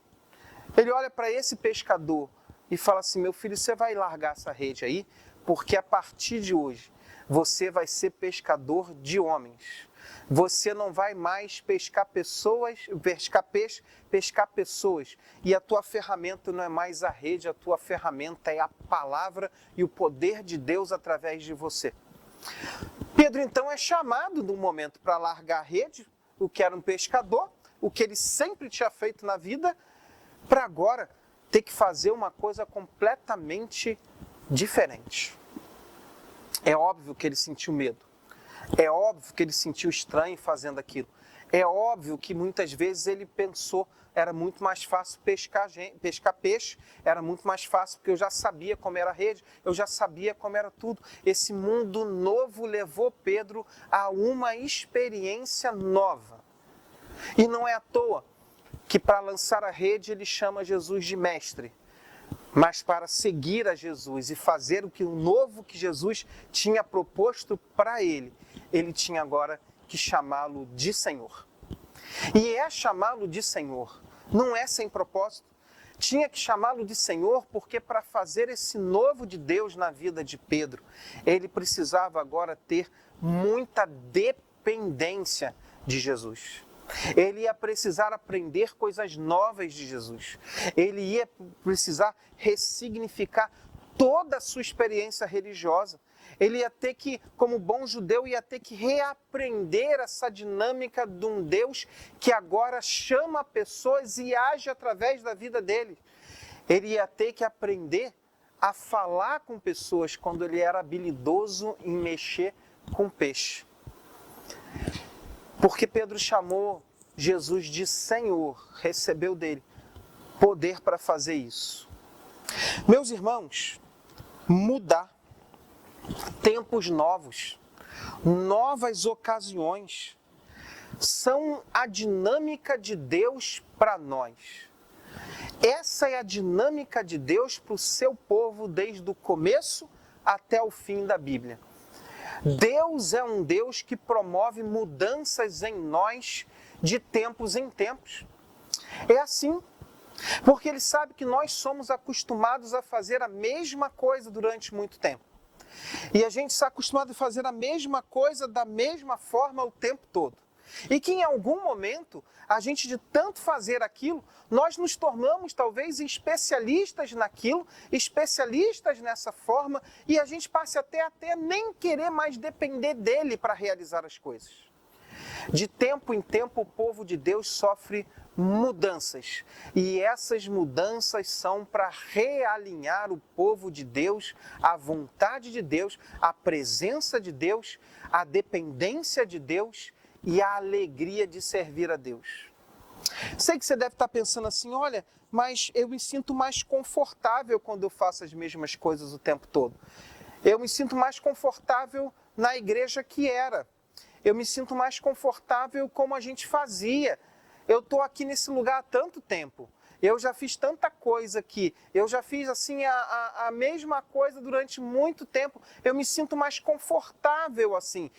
Ele olha para esse pescador e fala assim: meu filho, você vai largar essa rede aí, porque a partir de hoje você vai ser pescador de homens. Você não vai mais pescar pessoas. E a tua ferramenta não é mais a rede, a tua ferramenta é a palavra e o poder de Deus através de você. Pedro, então, é chamado num momento para largar a rede, o que era um pescador, o que ele sempre tinha feito na vida, para agora ter que fazer uma coisa completamente diferente. É óbvio que ele sentiu medo. É óbvio que ele sentiu estranho fazendo aquilo. É óbvio que muitas vezes ele pensou, era muito mais fácil pescar peixe, era muito mais fácil porque eu já sabia como era a rede, eu já sabia como era tudo. Esse mundo novo levou Pedro a uma experiência nova. E não é à toa que para lançar a rede ele chama Jesus de mestre. Mas para seguir a Jesus e fazer o novo que Jesus tinha proposto para ele tinha agora que chamá-lo de Senhor. E chamá-lo de Senhor, não é sem propósito. Tinha que chamá-lo de Senhor porque para fazer esse novo de Deus na vida de Pedro, ele precisava agora ter muita dependência de Jesus. Ele ia precisar aprender coisas novas de Jesus. Ele ia precisar ressignificar toda a sua experiência religiosa. Ele ia ter que, como bom judeu, ia ter que reaprender essa dinâmica de um Deus que agora chama pessoas e age através da vida dele. Ele ia ter que aprender a falar com pessoas quando ele era habilidoso em mexer com peixe. Porque Pedro chamou Jesus de Senhor, recebeu dele poder para fazer isso. Meus irmãos, mudar, tempos novos, novas ocasiões, são a dinâmica de Deus para nós. Essa é a dinâmica de Deus para o seu povo desde o começo até o fim da Bíblia. Deus é um Deus que promove mudanças em nós de tempos em tempos. É assim, porque Ele sabe que nós somos acostumados a fazer a mesma coisa durante muito tempo. E a gente está acostumado a fazer a mesma coisa da mesma forma o tempo todo. E que em algum momento, a gente de tanto fazer aquilo, nós nos tornamos talvez especialistas naquilo, especialistas nessa forma, e a gente passe até nem querer mais depender dele para realizar as coisas. De tempo em tempo, o povo de Deus sofre mudanças. E essas mudanças são para realinhar o povo de Deus, à vontade de Deus, à presença de Deus, à dependência de Deus e à alegria de servir a Deus. Sei que você deve estar pensando assim, olha, mas eu me sinto mais confortável quando eu faço as mesmas coisas o tempo todo. Eu me sinto mais confortável na igreja que era. Eu me sinto mais confortável como a gente fazia. Eu estou aqui nesse lugar há tanto tempo. Eu já fiz tanta coisa aqui. Eu já fiz assim a mesma coisa durante muito tempo. Eu me sinto mais confortável assim.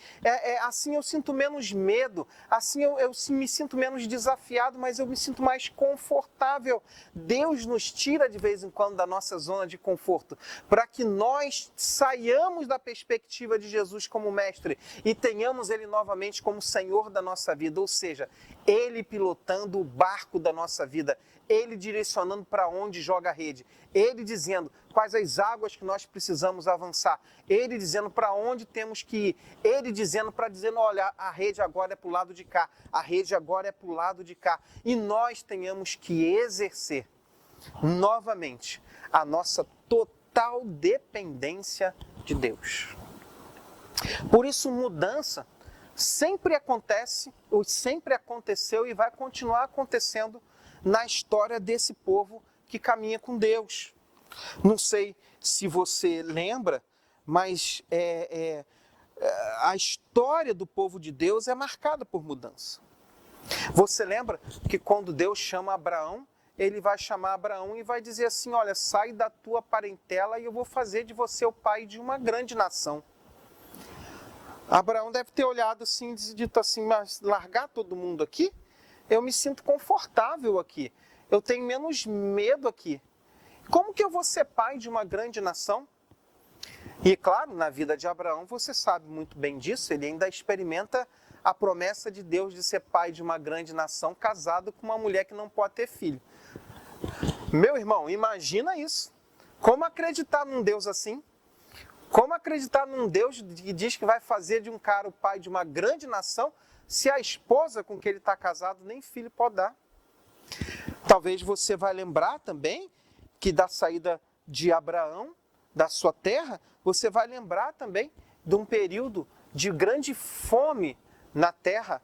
Assim eu sinto menos medo. Assim eu me sinto menos desafiado, mas eu me sinto mais confortável. Deus nos tira de vez em quando da nossa zona de conforto, para que nós saiamos da perspectiva de Jesus como mestre e tenhamos Ele novamente como Senhor da nossa vida. Ou seja, Ele pilotando o barco da nossa vida. Ele direcionando para onde joga a rede. Ele dizendo quais as águas que nós precisamos avançar. Ele dizendo para onde temos que ir. Ele dizendo, olha, a rede agora é para o lado de cá. A rede agora é para o lado de cá. E nós tenhamos que exercer novamente a nossa total dependência de Deus. Por isso, mudança sempre acontece, ou sempre aconteceu e vai continuar acontecendo na história desse povo que caminha com Deus. Não sei se você lembra, mas a história do povo de Deus é marcada por mudança. Você lembra que quando Deus chama Abraão, ele vai chamar Abraão e vai dizer assim, olha, sai da tua parentela e eu vou fazer de você o pai de uma grande nação. Abraão deve ter olhado assim e dito assim, mas largar todo mundo aqui? Eu me sinto confortável aqui. Eu tenho menos medo aqui. Como que eu vou ser pai de uma grande nação? E claro, na vida de Abraão, você sabe muito bem disso, ele ainda experimenta a promessa de Deus de ser pai de uma grande nação casado com uma mulher que não pode ter filho. Meu irmão, imagina isso. Como acreditar num Deus assim? Como acreditar num Deus que diz que vai fazer de um cara o pai de uma grande nação, se a esposa com que ele está casado nem filho pode dar? Talvez você vai lembrar também que da saída de Abraão, da sua terra, você vai lembrar também de um período de grande fome na terra,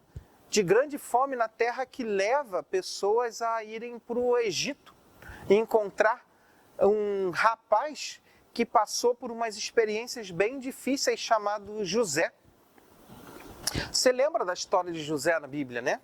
que leva pessoas a irem para o Egito e encontrar um rapaz que passou por umas experiências bem difíceis chamado José. Você lembra da história de José na Bíblia, né?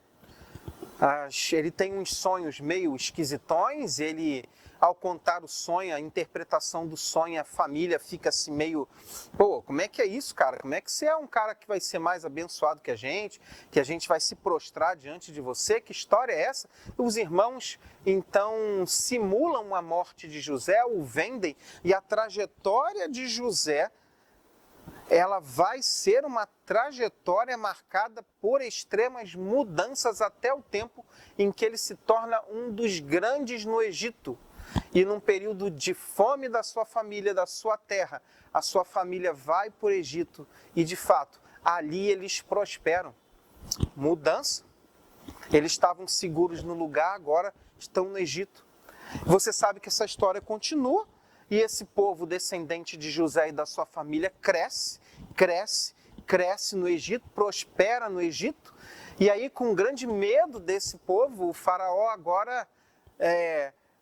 Ele tem uns sonhos meio esquisitões, ele, ao contar o sonho, a interpretação do sonho, a família fica assim meio, pô, como é que é isso, cara? Como é que você é um cara que vai ser mais abençoado que a gente vai se prostrar diante de você? Que história é essa? Os irmãos, então, simulam a morte de José, o vendem, e a trajetória de José, ela vai ser uma trajetória marcada por extremas mudanças até o tempo em que ele se torna um dos grandes no Egito. E num período de fome da sua família, da sua terra, a sua família vai para o Egito e, de fato, ali eles prosperam. Mudança. Eles estavam seguros no lugar, agora estão no Egito. Você sabe que essa história continua. E esse povo descendente de José e da sua família cresce no Egito, prospera no Egito. E aí, com grande medo desse povo, o faraó agora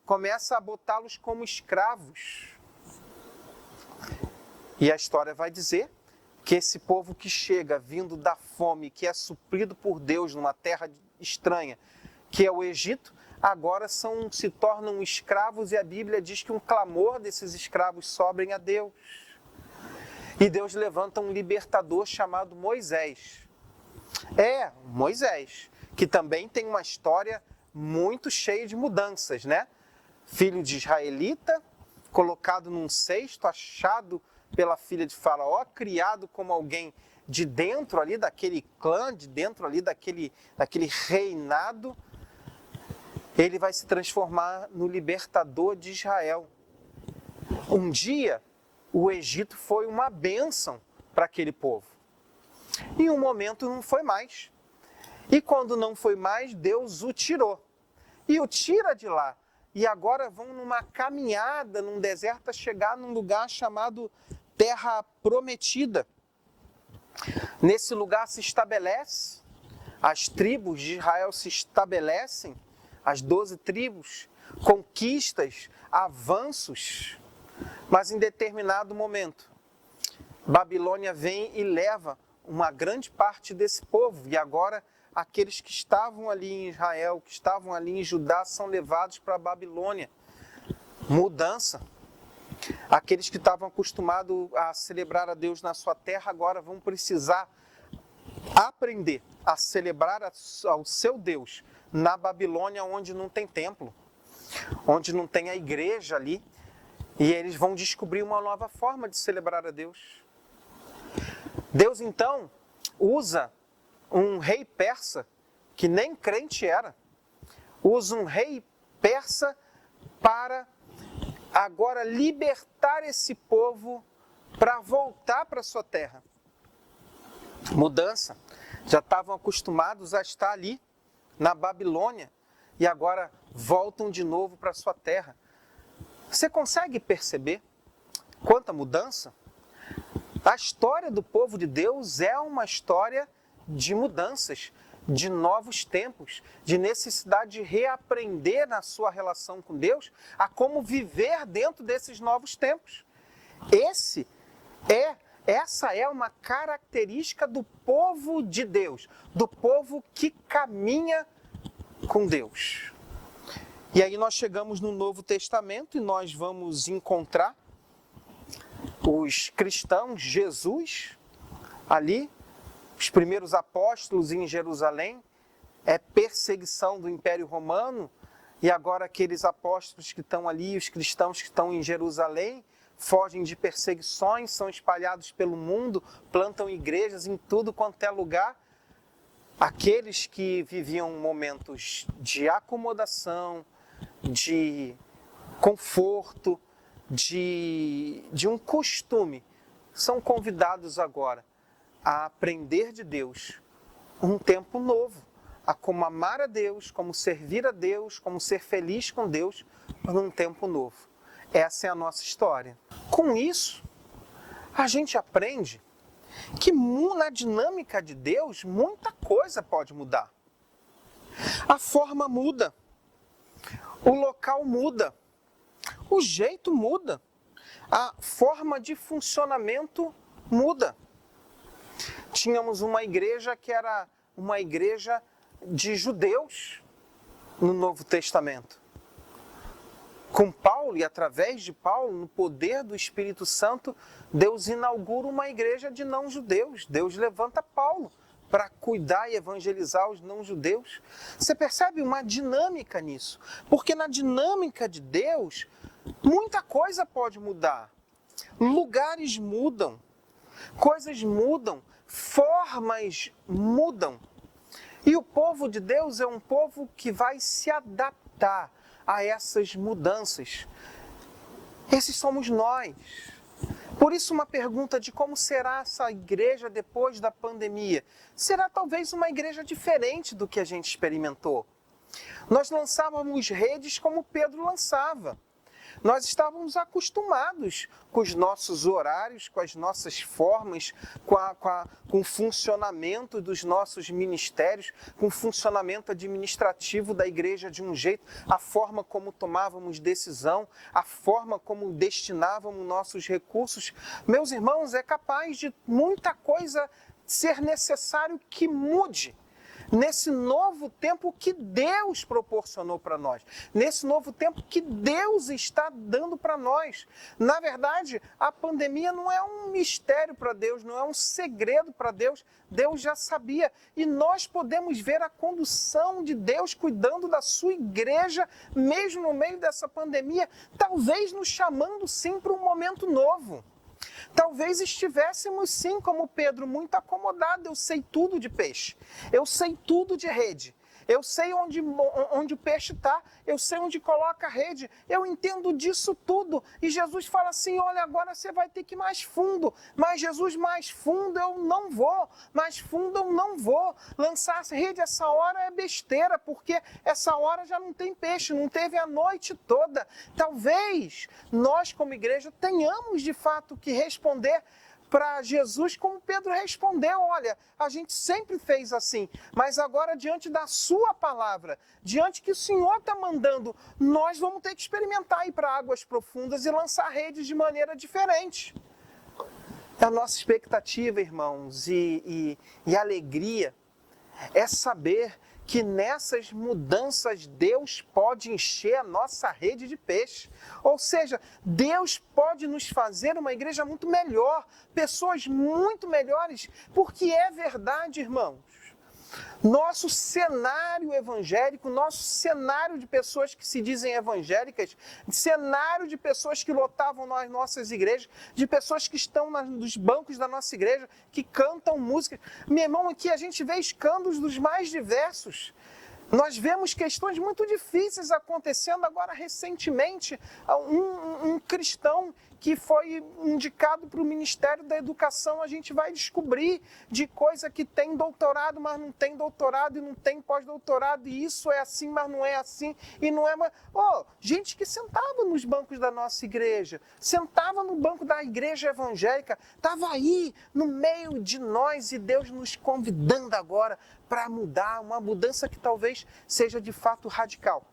começa a botá-los como escravos. E a história vai dizer que esse povo que chega vindo da fome, que é suprido por Deus numa terra estranha, que é o Egito, agora se tornam escravos, e a Bíblia diz que um clamor desses escravos sobrem a Deus. E Deus levanta um libertador chamado Moisés. Moisés, que também tem uma história muito cheia de mudanças, né? Filho de israelita, colocado num cesto, achado pela filha de Faraó, criado como alguém de dentro ali daquele clã, de dentro ali daquele reinado. Ele vai se transformar no libertador de Israel. Um dia, o Egito foi uma bênção para aquele povo. Em um momento não foi mais. E quando não foi mais, Deus o tirou. E o tira de lá. E agora vão numa caminhada num deserto a chegar num lugar chamado Terra Prometida. Nesse lugar se estabelece, as tribos de Israel se estabelecem, as 12 tribos, conquistas, avanços, mas em determinado momento, Babilônia vem e leva uma grande parte desse povo, e agora aqueles que estavam ali em Israel, que estavam ali em Judá, são levados para a Babilônia. Mudança. Aqueles que estavam acostumados a celebrar a Deus na sua terra, agora vão precisar aprender a celebrar ao seu Deus na Babilônia, onde não tem templo, onde não tem a igreja ali, e eles vão descobrir uma nova forma de celebrar a Deus. Deus, então, usa um rei persa, que nem crente era, usa um rei persa para agora libertar esse povo para voltar para sua terra. Mudança. Já estavam acostumados a estar ali, na Babilônia, e agora voltam de novo para sua terra. Você consegue perceber quanta mudança? A história do povo de Deus é uma história de mudanças, de novos tempos, de necessidade de reaprender na sua relação com Deus a como viver dentro desses novos tempos. Essa é uma característica do povo de Deus, do povo que caminha com Deus. E aí nós chegamos no Novo Testamento e nós vamos encontrar os cristãos, Jesus, ali, os primeiros apóstolos em Jerusalém, perseguição do Império Romano, e agora aqueles apóstolos que estão ali, os cristãos que estão em Jerusalém, fogem de perseguições, são espalhados pelo mundo, plantam igrejas em tudo quanto é lugar. Aqueles que viviam momentos de acomodação, de conforto, de um costume, são convidados agora a aprender de Deus um tempo novo, a como amar a Deus, como servir a Deus, como ser feliz com Deus num tempo novo. Essa é a nossa história. Com isso, a gente aprende que na dinâmica de Deus, muita coisa pode mudar. A forma muda, o local muda, o jeito muda, a forma de funcionamento muda. Tínhamos uma igreja que era uma igreja de judeus no Novo Testamento. Com Paulo e através de Paulo, no poder do Espírito Santo, Deus inaugura uma igreja de não-judeus. Deus levanta Paulo para cuidar e evangelizar os não-judeus. Você percebe uma dinâmica nisso? Porque na dinâmica de Deus, muita coisa pode mudar. Lugares mudam, coisas mudam, formas mudam. E o povo de Deus é um povo que vai se adaptar a essas mudanças. Esses somos nós. Por isso uma pergunta de como será essa igreja depois da pandemia. Será talvez uma igreja diferente do que a gente experimentou. Nós lançávamos redes como Pedro lançava. Nós estávamos acostumados com os nossos horários, com as nossas formas, com o funcionamento dos nossos ministérios, com o funcionamento administrativo da igreja de um jeito, a forma como tomávamos decisão, a forma como destinávamos nossos recursos. Meus irmãos, é capaz de muita coisa ser necessário que mude. Nesse novo tempo que Deus proporcionou para nós, nesse novo tempo que Deus está dando para nós. Na verdade, a pandemia não é um mistério para Deus, não é um segredo para Deus, Deus já sabia. E nós podemos ver a condução de Deus cuidando da sua igreja, mesmo no meio dessa pandemia, talvez nos chamando sim para um momento novo. Talvez estivéssemos sim, como Pedro, muito acomodados. Eu sei tudo de peixe, eu sei tudo de rede, eu sei onde o peixe está, eu sei onde coloca a rede, eu entendo disso tudo. E Jesus fala assim, olha, agora você vai ter que ir mais fundo. Mas Jesus, mais fundo eu não vou, mais fundo eu não vou. Lançar a rede essa hora é besteira, porque essa hora já não tem peixe, não teve a noite toda. Talvez nós como igreja tenhamos de fato que responder para Jesus como Pedro respondeu, olha, a gente sempre fez assim, mas agora diante da sua palavra, diante que o Senhor está mandando, nós vamos ter que experimentar ir para águas profundas e lançar redes de maneira diferente. A nossa expectativa, irmãos, e alegria é saber que nessas mudanças Deus pode encher a nossa rede de peixe. Ou seja, Deus pode nos fazer uma igreja muito melhor, pessoas muito melhores, porque é verdade, irmãos. Nosso cenário evangélico, nosso cenário de pessoas que se dizem evangélicas, cenário de pessoas que lotavam nas nossas igrejas, de pessoas que estão nos bancos da nossa igreja, que cantam música. Meu irmão, aqui a gente vê escândalos dos mais diversos. Nós vemos questões muito difíceis acontecendo. Agora, recentemente, um cristão que foi indicado para o Ministério da Educação, a gente vai descobrir de coisa que tem doutorado, mas não tem doutorado, e não tem pós-doutorado, e isso é assim, mas não é assim, e não é mais... gente que sentava nos bancos da nossa igreja, sentava no banco da igreja evangélica, estava aí no meio de nós, e Deus nos convidando agora para mudar, uma mudança que talvez seja de fato radical.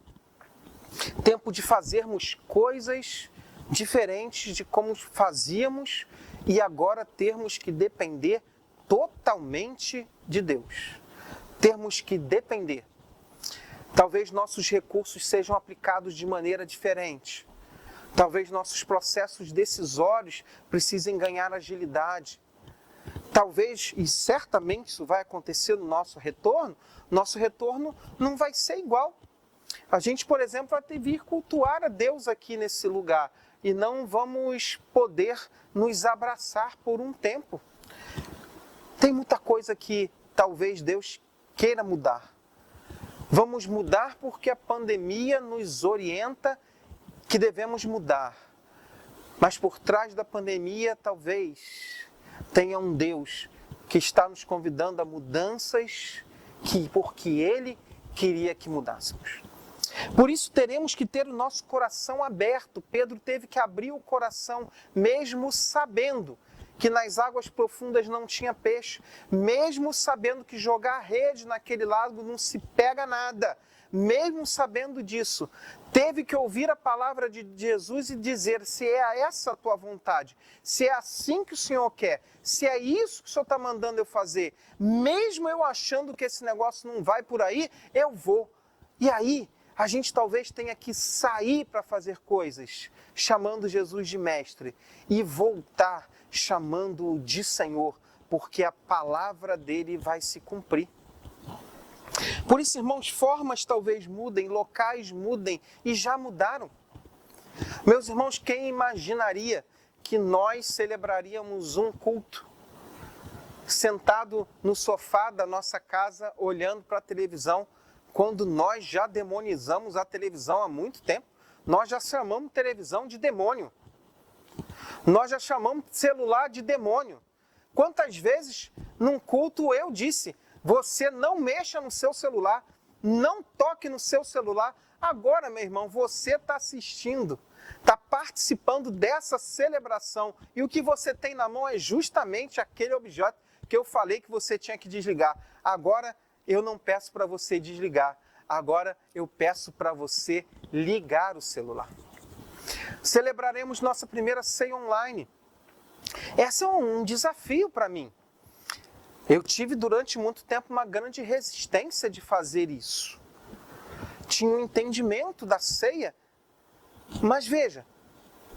Tempo de fazermos coisas diferentes de como fazíamos e agora termos que depender totalmente de Deus. Termos que depender. Talvez nossos recursos sejam aplicados de maneira diferente. Talvez nossos processos decisórios precisem ganhar agilidade. Talvez, e certamente isso vai acontecer no nosso retorno não vai ser igual. A gente, por exemplo, vai ter que vir cultuar a Deus aqui nesse lugar e não vamos poder nos abraçar por um tempo. Tem muita coisa que talvez Deus queira mudar. Vamos mudar porque a pandemia nos orienta que devemos mudar. Mas por trás da pandemia, talvez tenha um Deus que está nos convidando a mudanças porque Ele queria que mudássemos. Por isso teremos que ter o nosso coração aberto. Pedro teve que abrir o coração, mesmo sabendo que nas águas profundas não tinha peixe, mesmo sabendo que jogar a rede naquele lago não se pega nada, mesmo sabendo disso, teve que ouvir a palavra de Jesus e dizer: se é essa a tua vontade, se é assim que o Senhor quer, se é isso que o Senhor está mandando eu fazer, mesmo eu achando que esse negócio não vai por aí, eu vou. E aí, a gente talvez tenha que sair para fazer coisas, chamando Jesus de mestre, e voltar chamando-o de Senhor, porque a palavra dele vai se cumprir. Por isso, irmãos, formas talvez mudem, locais mudem e já mudaram. Meus irmãos, quem imaginaria que nós celebraríamos um culto sentado no sofá da nossa casa, olhando para a televisão, quando nós já demonizamos a televisão há muito tempo? Nós já chamamos televisão de demônio. Nós já chamamos celular de demônio. Quantas vezes num culto eu disse: você não mexa no seu celular, não toque no seu celular. Agora, meu irmão, você está assistindo, está participando dessa celebração e o que você tem na mão é justamente aquele objeto que eu falei que você tinha que desligar. Agora, eu não peço para você desligar, agora eu peço para você ligar o celular. Celebraremos nossa primeira ceia online. Esse é um desafio para mim. Eu tive durante muito tempo uma grande resistência de fazer isso. Tinha um entendimento da ceia, mas veja,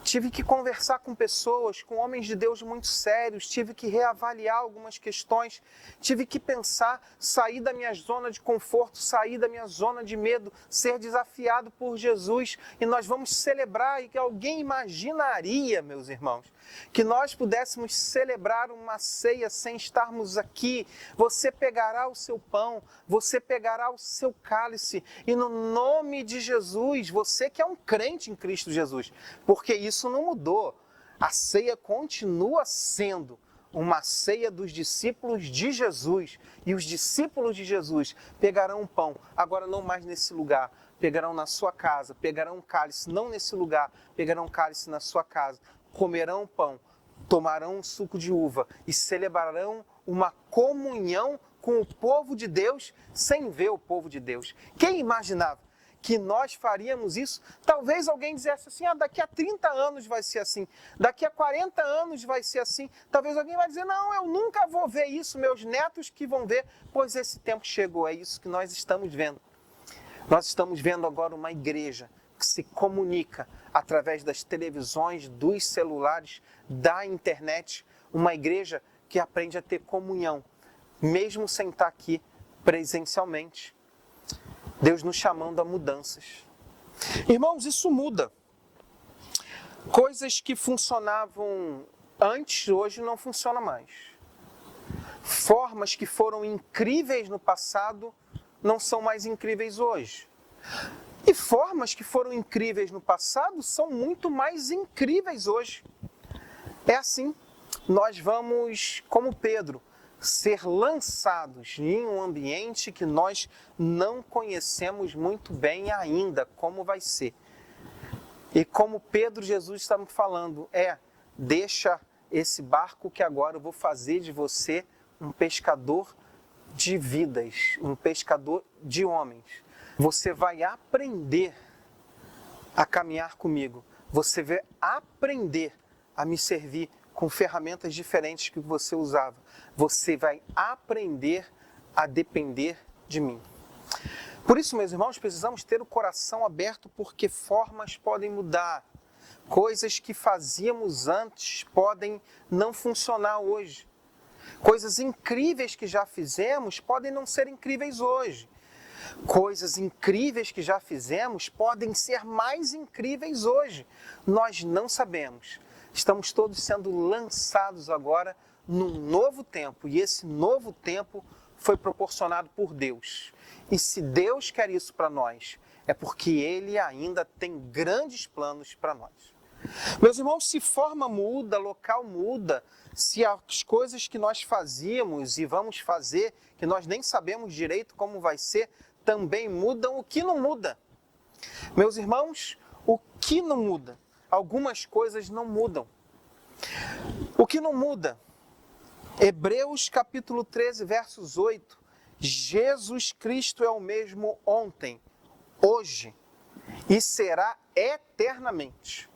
tive que conversar com pessoas, com homens de Deus muito sérios, tive que reavaliar algumas questões, tive que pensar, sair da minha zona de conforto, sair da minha zona de medo, ser desafiado por Jesus. E nós vamos celebrar, e que alguém imaginaria, meus irmãos, que nós pudéssemos celebrar uma ceia sem estarmos aqui. Você pegará o seu pão, você pegará o seu cálice, e no nome de Jesus, você que é um crente em Cristo Jesus, porque isso não mudou. A ceia continua sendo uma ceia dos discípulos de Jesus. E os discípulos de Jesus pegarão um pão, agora não mais nesse lugar, pegarão na sua casa, pegarão um cálice, não nesse lugar, pegarão um cálice na sua casa, comerão pão, tomarão um suco de uva e celebrarão uma comunhão com o povo de Deus sem ver o povo de Deus. Quem imaginava que nós faríamos isso? Talvez alguém dissesse assim: daqui a 30 anos vai ser assim, daqui a 40 anos vai ser assim. Talvez alguém vai dizer: não, eu nunca vou ver isso, meus netos que vão ver. Pois esse tempo chegou, é isso que nós estamos vendo. Nós estamos vendo agora uma igreja que se comunica através das televisões, dos celulares, da internet, uma igreja que aprende a ter comunhão, mesmo sem estar aqui presencialmente. Deus nos chamando a mudanças. Irmãos, isso muda. Coisas que funcionavam antes, hoje não funcionam mais. Formas que foram incríveis no passado não são mais incríveis hoje. E formas que foram incríveis no passado são muito mais incríveis hoje. É assim, nós vamos, como Pedro, ser lançados em um ambiente que nós não conhecemos muito bem ainda como vai ser. E como Pedro e Jesus estavam falando, deixa esse barco que agora eu vou fazer de você um pescador de vidas, um pescador de homens. Você vai aprender a caminhar comigo. Você vai aprender a me servir com ferramentas diferentes que você usava. Você vai aprender a depender de mim. Por isso, meus irmãos, precisamos ter o coração aberto, porque formas podem mudar. Coisas que fazíamos antes podem não funcionar hoje. Coisas incríveis que já fizemos podem não ser incríveis hoje. Coisas incríveis que já fizemos podem ser mais incríveis hoje. Nós não sabemos. Estamos todos sendo lançados agora num novo tempo. E esse novo tempo foi proporcionado por Deus. E se Deus quer isso para nós, é porque Ele ainda tem grandes planos para nós. Meus irmãos, se forma muda, local muda, se as coisas que nós fazíamos e vamos fazer, que nós nem sabemos direito como vai ser, também mudam, o que não muda? Meus irmãos, o que não muda? Algumas coisas não mudam. O que não muda? Hebreus capítulo 13, versos 8. Jesus Cristo é o mesmo ontem, hoje e será eternamente.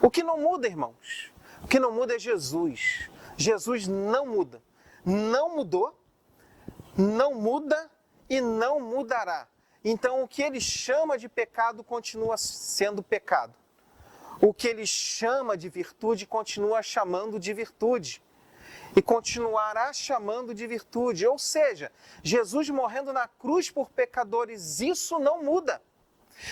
O que não muda, irmãos? O que não muda é Jesus. Jesus não muda. Não mudou, não muda e não mudará. Então, o que ele chama de pecado continua sendo pecado. O que ele chama de virtude continua chamando de virtude. E continuará chamando de virtude. Ou seja, Jesus morrendo na cruz por pecadores, isso não muda.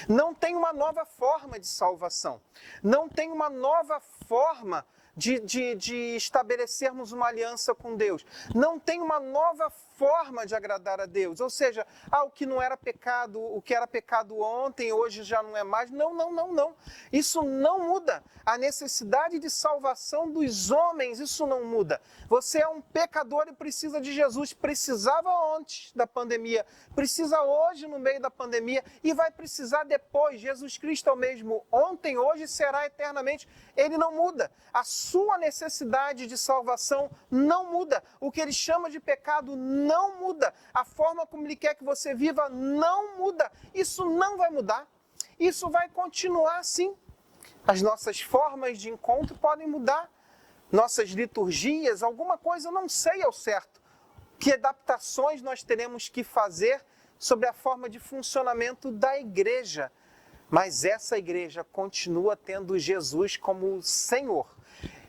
Não tem uma nova forma de salvação. Não tem uma nova forma de estabelecermos uma aliança com Deus. Não tem uma nova forma de agradar a Deus. Ou seja, o que não era pecado, o que era pecado ontem, hoje já não é mais. Não. Isso não muda. A necessidade de salvação dos homens, isso não muda. Você é um pecador e precisa de Jesus. Precisava antes da pandemia, precisa hoje no meio da pandemia e vai precisar depois. Jesus Cristo é o mesmo ontem, hoje e será eternamente. Ele não muda. A sua necessidade de salvação não muda. O que ele chama de pecado não muda. A forma como ele quer que você viva não muda. Isso não vai mudar. Isso vai continuar assim. As nossas formas de encontro podem mudar. Nossas liturgias, alguma coisa, eu não sei ao certo. Que adaptações nós teremos que fazer sobre a forma de funcionamento da igreja. Mas essa igreja continua tendo Jesus como Senhor.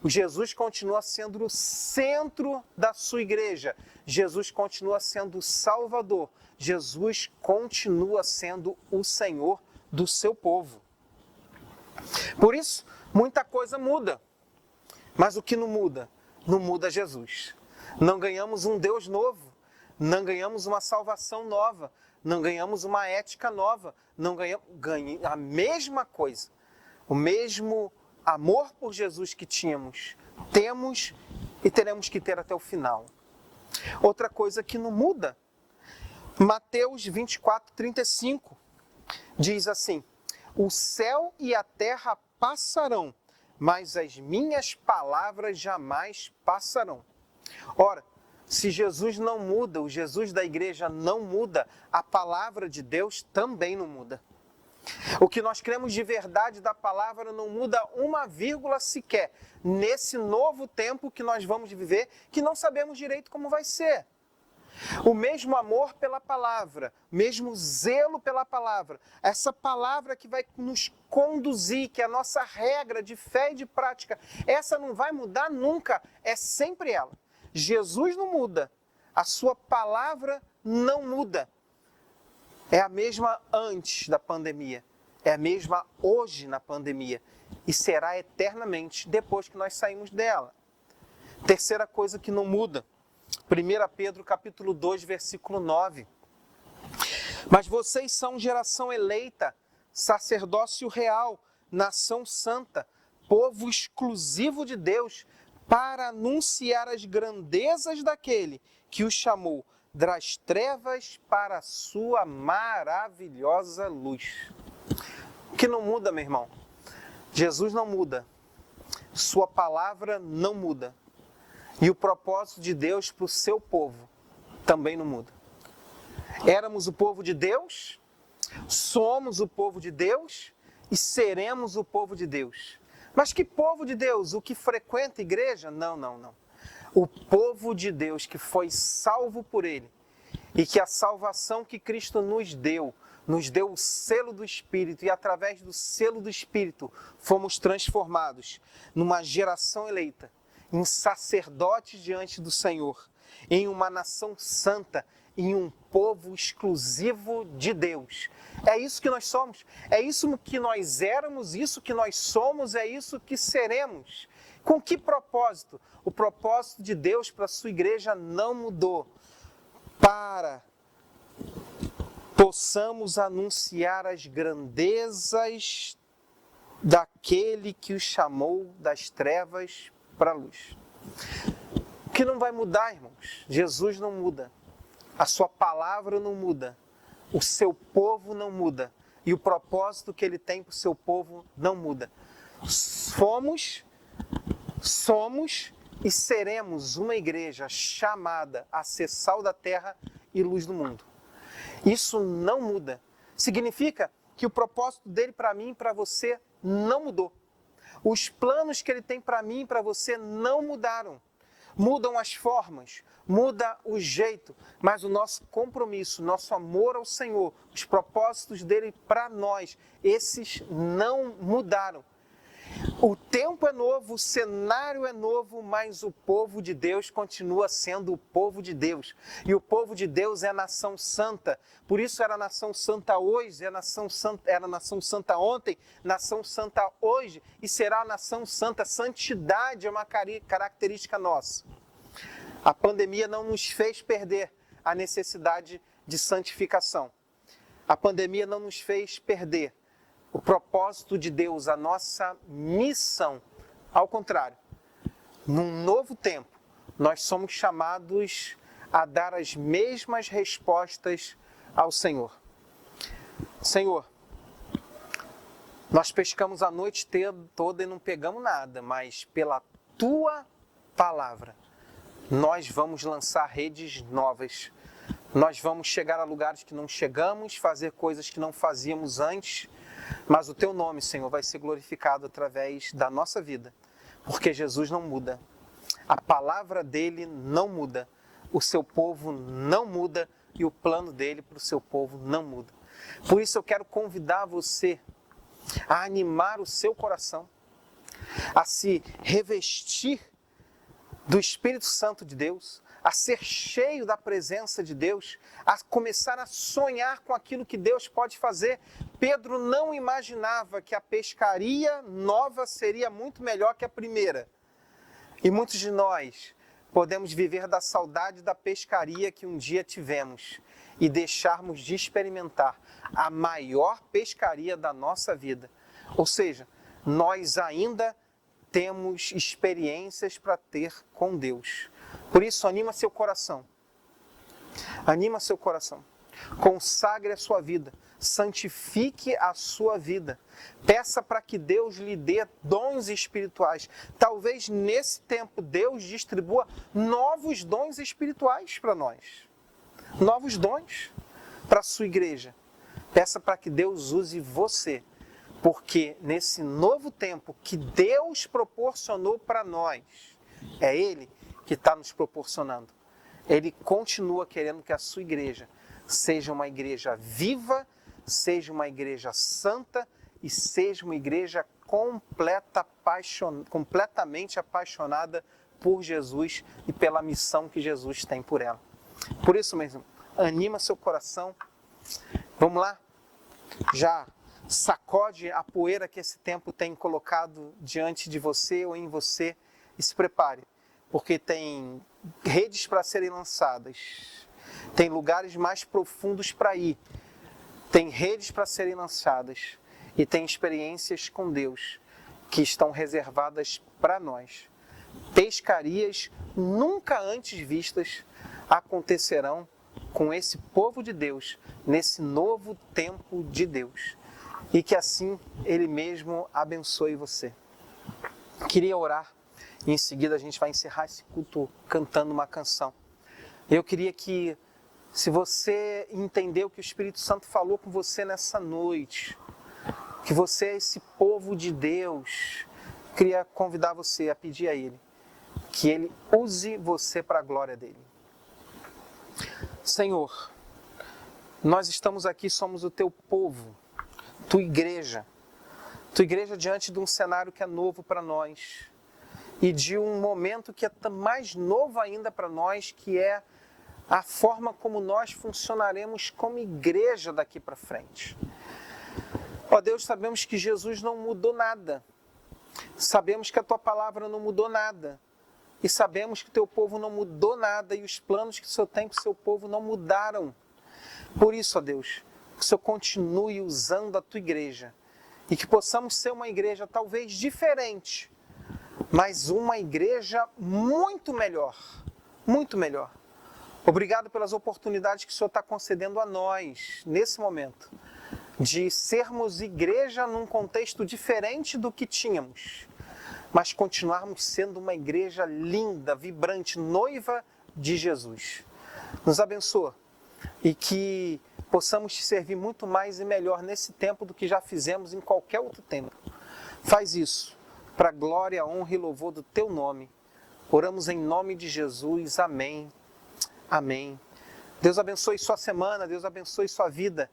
Jesus continua sendo o centro da sua igreja. Jesus continua sendo o Salvador. Jesus continua sendo o Senhor do seu povo. Por isso, muita coisa muda. Mas o que não muda? Não muda Jesus. Não ganhamos um Deus novo. Não ganhamos uma salvação nova. Não ganhamos uma ética nova. Não ganhamos a mesma coisa. O mesmo amor por Jesus que tínhamos, temos e teremos que ter até o final. Outra coisa que não muda, Mateus 24, 35, diz assim: o céu e a terra passarão, mas as minhas palavras jamais passarão. Ora, se Jesus não muda, o Jesus da igreja não muda, a palavra de Deus também não muda. O que nós cremos de verdade da palavra não muda uma vírgula sequer nesse novo tempo que nós vamos viver, que não sabemos direito como vai ser. O mesmo amor pela palavra, mesmo zelo pela palavra, essa palavra que vai nos conduzir, que é a nossa regra de fé e de prática, essa não vai mudar nunca, é sempre ela. Jesus não muda, a sua palavra não muda. É a mesma antes da pandemia, é a mesma hoje na pandemia e será eternamente depois que nós saímos dela. Terceira coisa que não muda, 1 Pedro capítulo 2, versículo 9. Mas vocês são geração eleita, sacerdócio real, nação santa, povo exclusivo de Deus, para anunciar as grandezas daquele que os chamou das trevas para a sua maravilhosa luz. O que não muda, meu irmão? Jesus não muda. Sua palavra não muda. E o propósito de Deus para o seu povo também não muda. Éramos o povo de Deus, somos o povo de Deus e seremos o povo de Deus. Mas que povo de Deus? O que frequenta a igreja? Não. O povo de Deus que foi salvo por Ele e que a salvação que Cristo nos deu o selo do Espírito e através do selo do Espírito fomos transformados numa geração eleita, em sacerdotes diante do Senhor, em uma nação santa, em um povo exclusivo de Deus. É isso que nós somos, é isso que nós éramos, isso que nós somos, é isso que seremos. Com que propósito? O propósito de Deus para a sua igreja não mudou. para possamos anunciar as grandezas daquele que os chamou das trevas para a luz. O que não vai mudar, irmãos? Jesus não muda. A sua palavra não muda. O seu povo não muda. E o propósito que ele tem para o seu povo não muda. Somos e seremos uma igreja chamada a ser sal da terra e luz do mundo. Isso não muda. Significa que o propósito dele para mim e para você não mudou. Os planos que ele tem para mim e para você não mudaram. Mudam as formas, muda o jeito, mas o nosso compromisso, nosso amor ao Senhor, os propósitos dele para nós, esses não mudaram. O tempo é novo, o cenário é novo, mas o povo de Deus continua sendo o povo de Deus. E o povo de Deus é a nação santa. Por isso era a nação santa hoje, era a nação santa ontem, nação santa hoje e será a nação santa. Santidade é uma característica nossa. A pandemia não nos fez perder a necessidade de santificação. A pandemia não nos fez perder o propósito de Deus, a nossa missão. Ao contrário, num novo tempo, nós somos chamados a dar as mesmas respostas ao Senhor. Senhor, nós pescamos a noite toda e não pegamos nada, mas pela Tua palavra, nós vamos lançar redes novas. Nós vamos chegar a lugares que não chegamos, fazer coisas que não fazíamos antes, mas o Teu nome, Senhor, vai ser glorificado através da nossa vida, porque Jesus não muda. A palavra dele não muda. O seu povo não muda e o plano dele para o seu povo não muda. Por isso eu quero convidar você a animar o seu coração, a se revestir do Espírito Santo de Deus, a ser cheio da presença de Deus, a começar a sonhar com aquilo que Deus pode fazer. Pedro não imaginava que a pescaria nova seria muito melhor que a primeira. E muitos de nós podemos viver da saudade da pescaria que um dia tivemos e deixarmos de experimentar a maior pescaria da nossa vida. Ou seja, nós ainda temos experiências para ter com Deus. Por isso, anima seu coração. Anima seu coração. Consagre a sua vida. Santifique a sua vida. Peça para que Deus lhe dê dons espirituais. Talvez nesse tempo Deus distribua novos dons espirituais para nós. Novos dons para a sua igreja. Peça para que Deus use você. Porque nesse novo tempo que Deus proporcionou para nós, é Ele que está nos proporcionando. Ele continua querendo que a sua igreja seja uma igreja viva, seja uma igreja santa e seja uma igreja completamente apaixonada por Jesus e pela missão que Jesus tem por ela. Por isso mesmo, anima seu coração. Vamos lá? Já sacode a poeira que esse tempo tem colocado diante de você ou em você e se prepare, porque tem redes para serem lançadas, tem lugares mais profundos para ir, tem redes para serem lançadas e tem experiências com Deus que estão reservadas para nós. Pescarias nunca antes vistas acontecerão com esse povo de Deus, nesse novo tempo de Deus. E que assim Ele mesmo abençoe você. Queria orar e em seguida a gente vai encerrar esse culto cantando uma canção. Eu queria que, se você entendeu que o Espírito Santo falou com você nessa noite, que você é esse povo de Deus, queria convidar você a pedir a Ele que Ele use você para a glória dEle. Senhor, nós estamos aqui, somos o Teu povo, Tua igreja diante de um cenário que é novo para nós e de um momento que é mais novo ainda para nós, que é a forma como nós funcionaremos como igreja daqui para frente. Ó Deus, sabemos que Jesus não mudou nada, sabemos que a Tua palavra não mudou nada, E sabemos que o teu povo não mudou nada e os planos que o Senhor tem para o seu povo não mudaram. Por isso, ó Deus, que o Senhor continue usando a tua igreja e que possamos ser uma igreja talvez diferente, mas uma igreja muito melhor, muito melhor. Obrigado pelas oportunidades que o Senhor está concedendo a nós, nesse momento, de sermos igreja num contexto diferente do que tínhamos, mas continuarmos sendo uma igreja linda, vibrante, noiva de Jesus. Nos abençoa e que possamos te servir muito mais e melhor nesse tempo do que já fizemos em qualquer outro tempo. Faz isso para a glória, honra e louvor do teu nome. Oramos em nome de Jesus. Amém. Amém. Deus abençoe sua semana, Deus abençoe sua vida.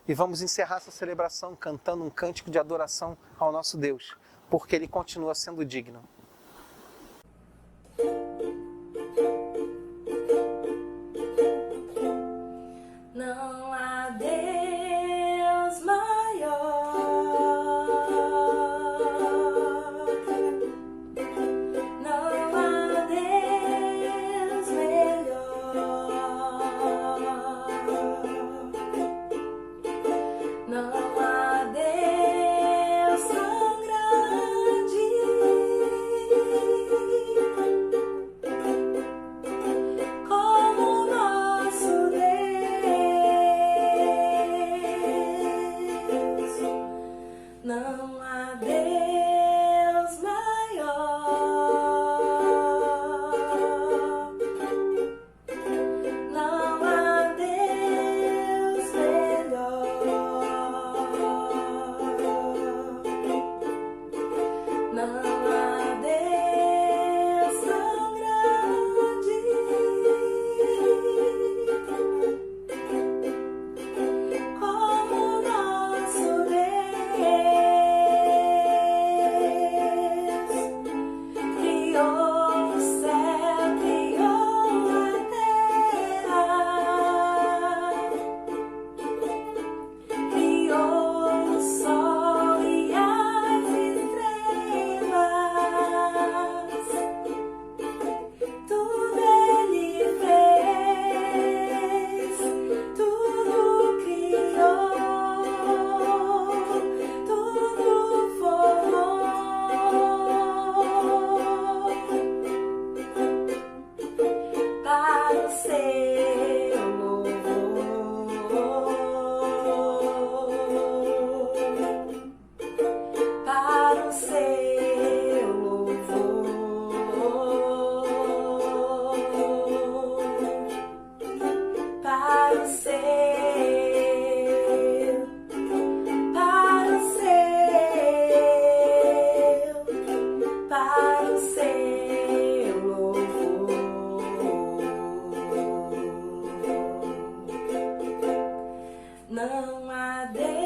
E vamos encerrar essa celebração cantando um cântico de adoração ao nosso Deus, porque Ele continua sendo digno. Não há Deus maior, não há Deus melhor, não há Deus tão grande como o nosso Deus. Não há Deus maior, não há Deus melhor, não há Deus tão grande como o nosso Deus. Criou o céu, criou a terra, criou o sol e as estrelas, tudo Ele fez, tudo criou, tudo formou para o seu louvor, para o seu louvor, para o seu, para o seu louvor. Não há Deus